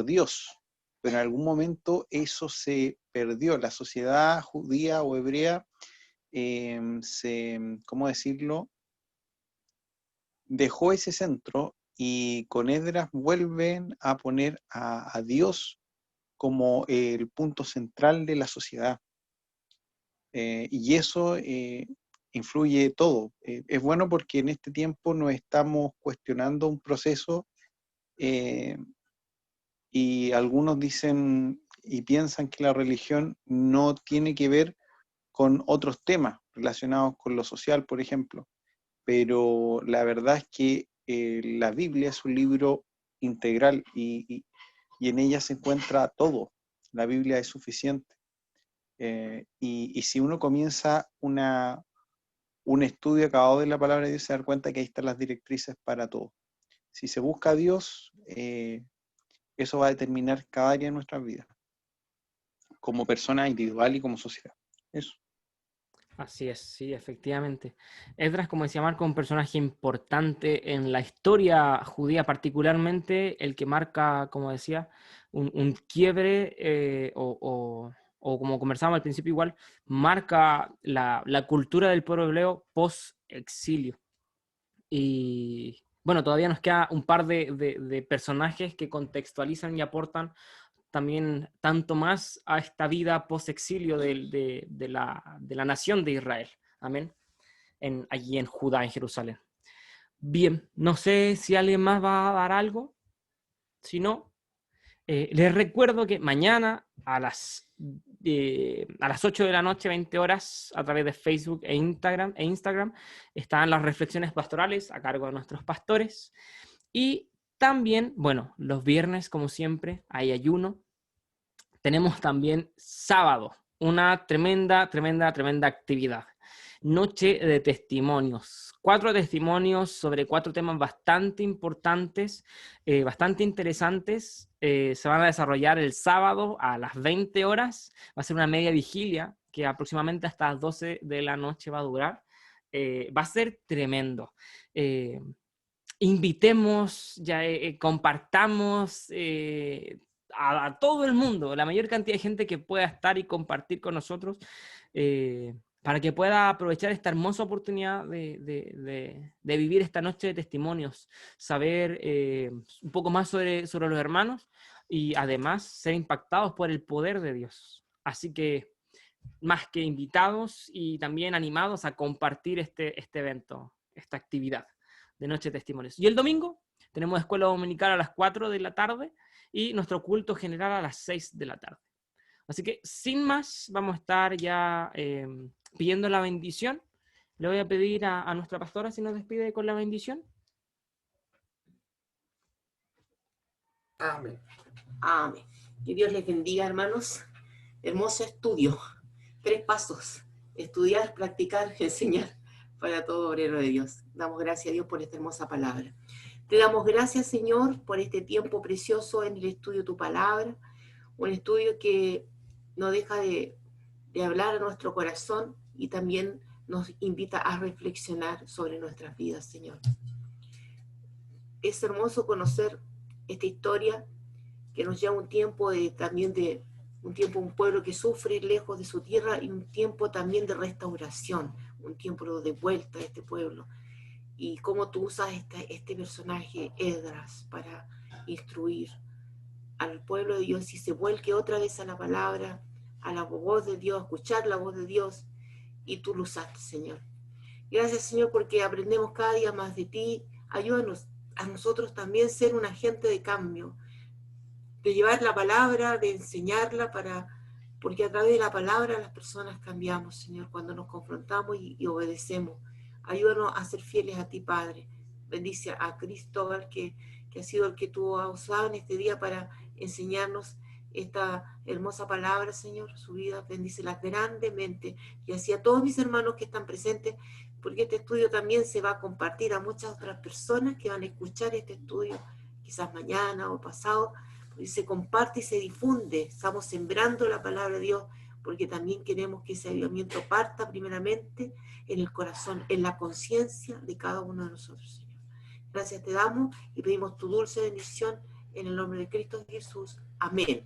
Dios. Pero en algún momento eso se perdió. La sociedad judía o hebrea ¿cómo decirlo?, dejó ese centro, y con Esdras vuelven a poner a Dios como el punto central de la sociedad. Y eso influye todo. Es bueno porque en este tiempo nos estamos cuestionando un proceso y algunos dicen y piensan que la religión no tiene que ver con otros temas relacionados con lo social, por ejemplo. Pero la verdad es que la Biblia es un libro integral y en ella se encuentra todo. La Biblia es suficiente. Y si uno comienza un estudio acabado de la palabra de Dios, se da cuenta que ahí están las directrices para todo. Si se busca a Dios, eso va a determinar cada área de nuestras vidas, como persona individual y como sociedad. Eso. Así es, sí, efectivamente. Esdras, como decía Marco, un personaje importante en la historia judía, particularmente el que marca, como decía, un quiebre o como conversábamos al principio igual, marca la cultura del pueblo hebreo post-exilio. Y bueno, todavía nos queda un par de personajes que contextualizan y aportan también tanto más a esta vida post-exilio de la nación de Israel. Amén. Allí en Judá, en Jerusalén. Bien, no sé si alguien más va a dar algo. Si no, les recuerdo que mañana a las 8 de la noche, 20 horas, a través de Facebook e Instagram, están las reflexiones pastorales a cargo de nuestros pastores. Y también, bueno, los viernes, como siempre, hay ayuno. Tenemos también sábado, una tremenda actividad. Noche de testimonios. 4 testimonios sobre 4 temas bastante importantes, bastante interesantes. Se van a desarrollar el sábado a las 20 horas. Va a ser una media vigilia que aproximadamente hasta las 12 de la noche va a durar. Va a ser tremendo. Invitemos, compartamos a todo el mundo, la mayor cantidad de gente que pueda estar y compartir con nosotros, para que pueda aprovechar esta hermosa oportunidad de vivir esta noche de testimonios, saber un poco más sobre los hermanos y además ser impactados por el poder de Dios. Así que más que invitados y también animados a compartir este evento, esta actividad de Noche de Testimonios. Y el domingo tenemos escuela dominical a las 4 de la tarde y nuestro culto general a las 6 de la tarde. Así que sin más, vamos a estar ya pidiendo la bendición. Le voy a pedir a nuestra pastora si nos despide con la bendición. Amén. Amén. Que Dios les bendiga, hermanos. Hermoso estudio. 3 pasos. Estudiar, practicar, enseñar para todo obrero de Dios. Damos gracias a Dios por esta hermosa palabra. Te damos gracias, Señor, por este tiempo precioso en el estudio de tu palabra. Un estudio que no deja de hablar a nuestro corazón y también nos invita a reflexionar sobre nuestras vidas, Señor. Es hermoso conocer esta historia que nos lleva un tiempo un pueblo que sufre lejos de su tierra y un tiempo también de restauración, un tiempo de vuelta a este pueblo. Y cómo tú usas este personaje, Esdras, para instruir al pueblo de Dios y se vuelque otra vez a la palabra, a la voz de Dios, a escuchar la voz de Dios, y tú lo usaste, Señor. Gracias, Señor, porque aprendemos cada día más de ti. Ayúdanos a nosotros también ser un agente de cambio, de llevar la palabra, de enseñarla, porque a través de la palabra las personas cambiamos, Señor, cuando nos confrontamos y obedecemos. Ayúdanos a ser fieles a ti, Padre. Bendice a Cristóbal, que ha sido el que tú has usado en este día para enseñarnos esta hermosa palabra, Señor, su vida. Bendícela grandemente. Y así a todos mis hermanos que están presentes, porque este estudio también se va a compartir a muchas otras personas que van a escuchar este estudio, quizás mañana o pasado, y se comparte y se difunde. Estamos sembrando la palabra de Dios, porque también queremos que ese avivamiento parta primeramente en el corazón, en la conciencia de cada uno de nosotros, Señor. Gracias te damos y pedimos tu dulce bendición en el nombre de Cristo Jesús. Amén.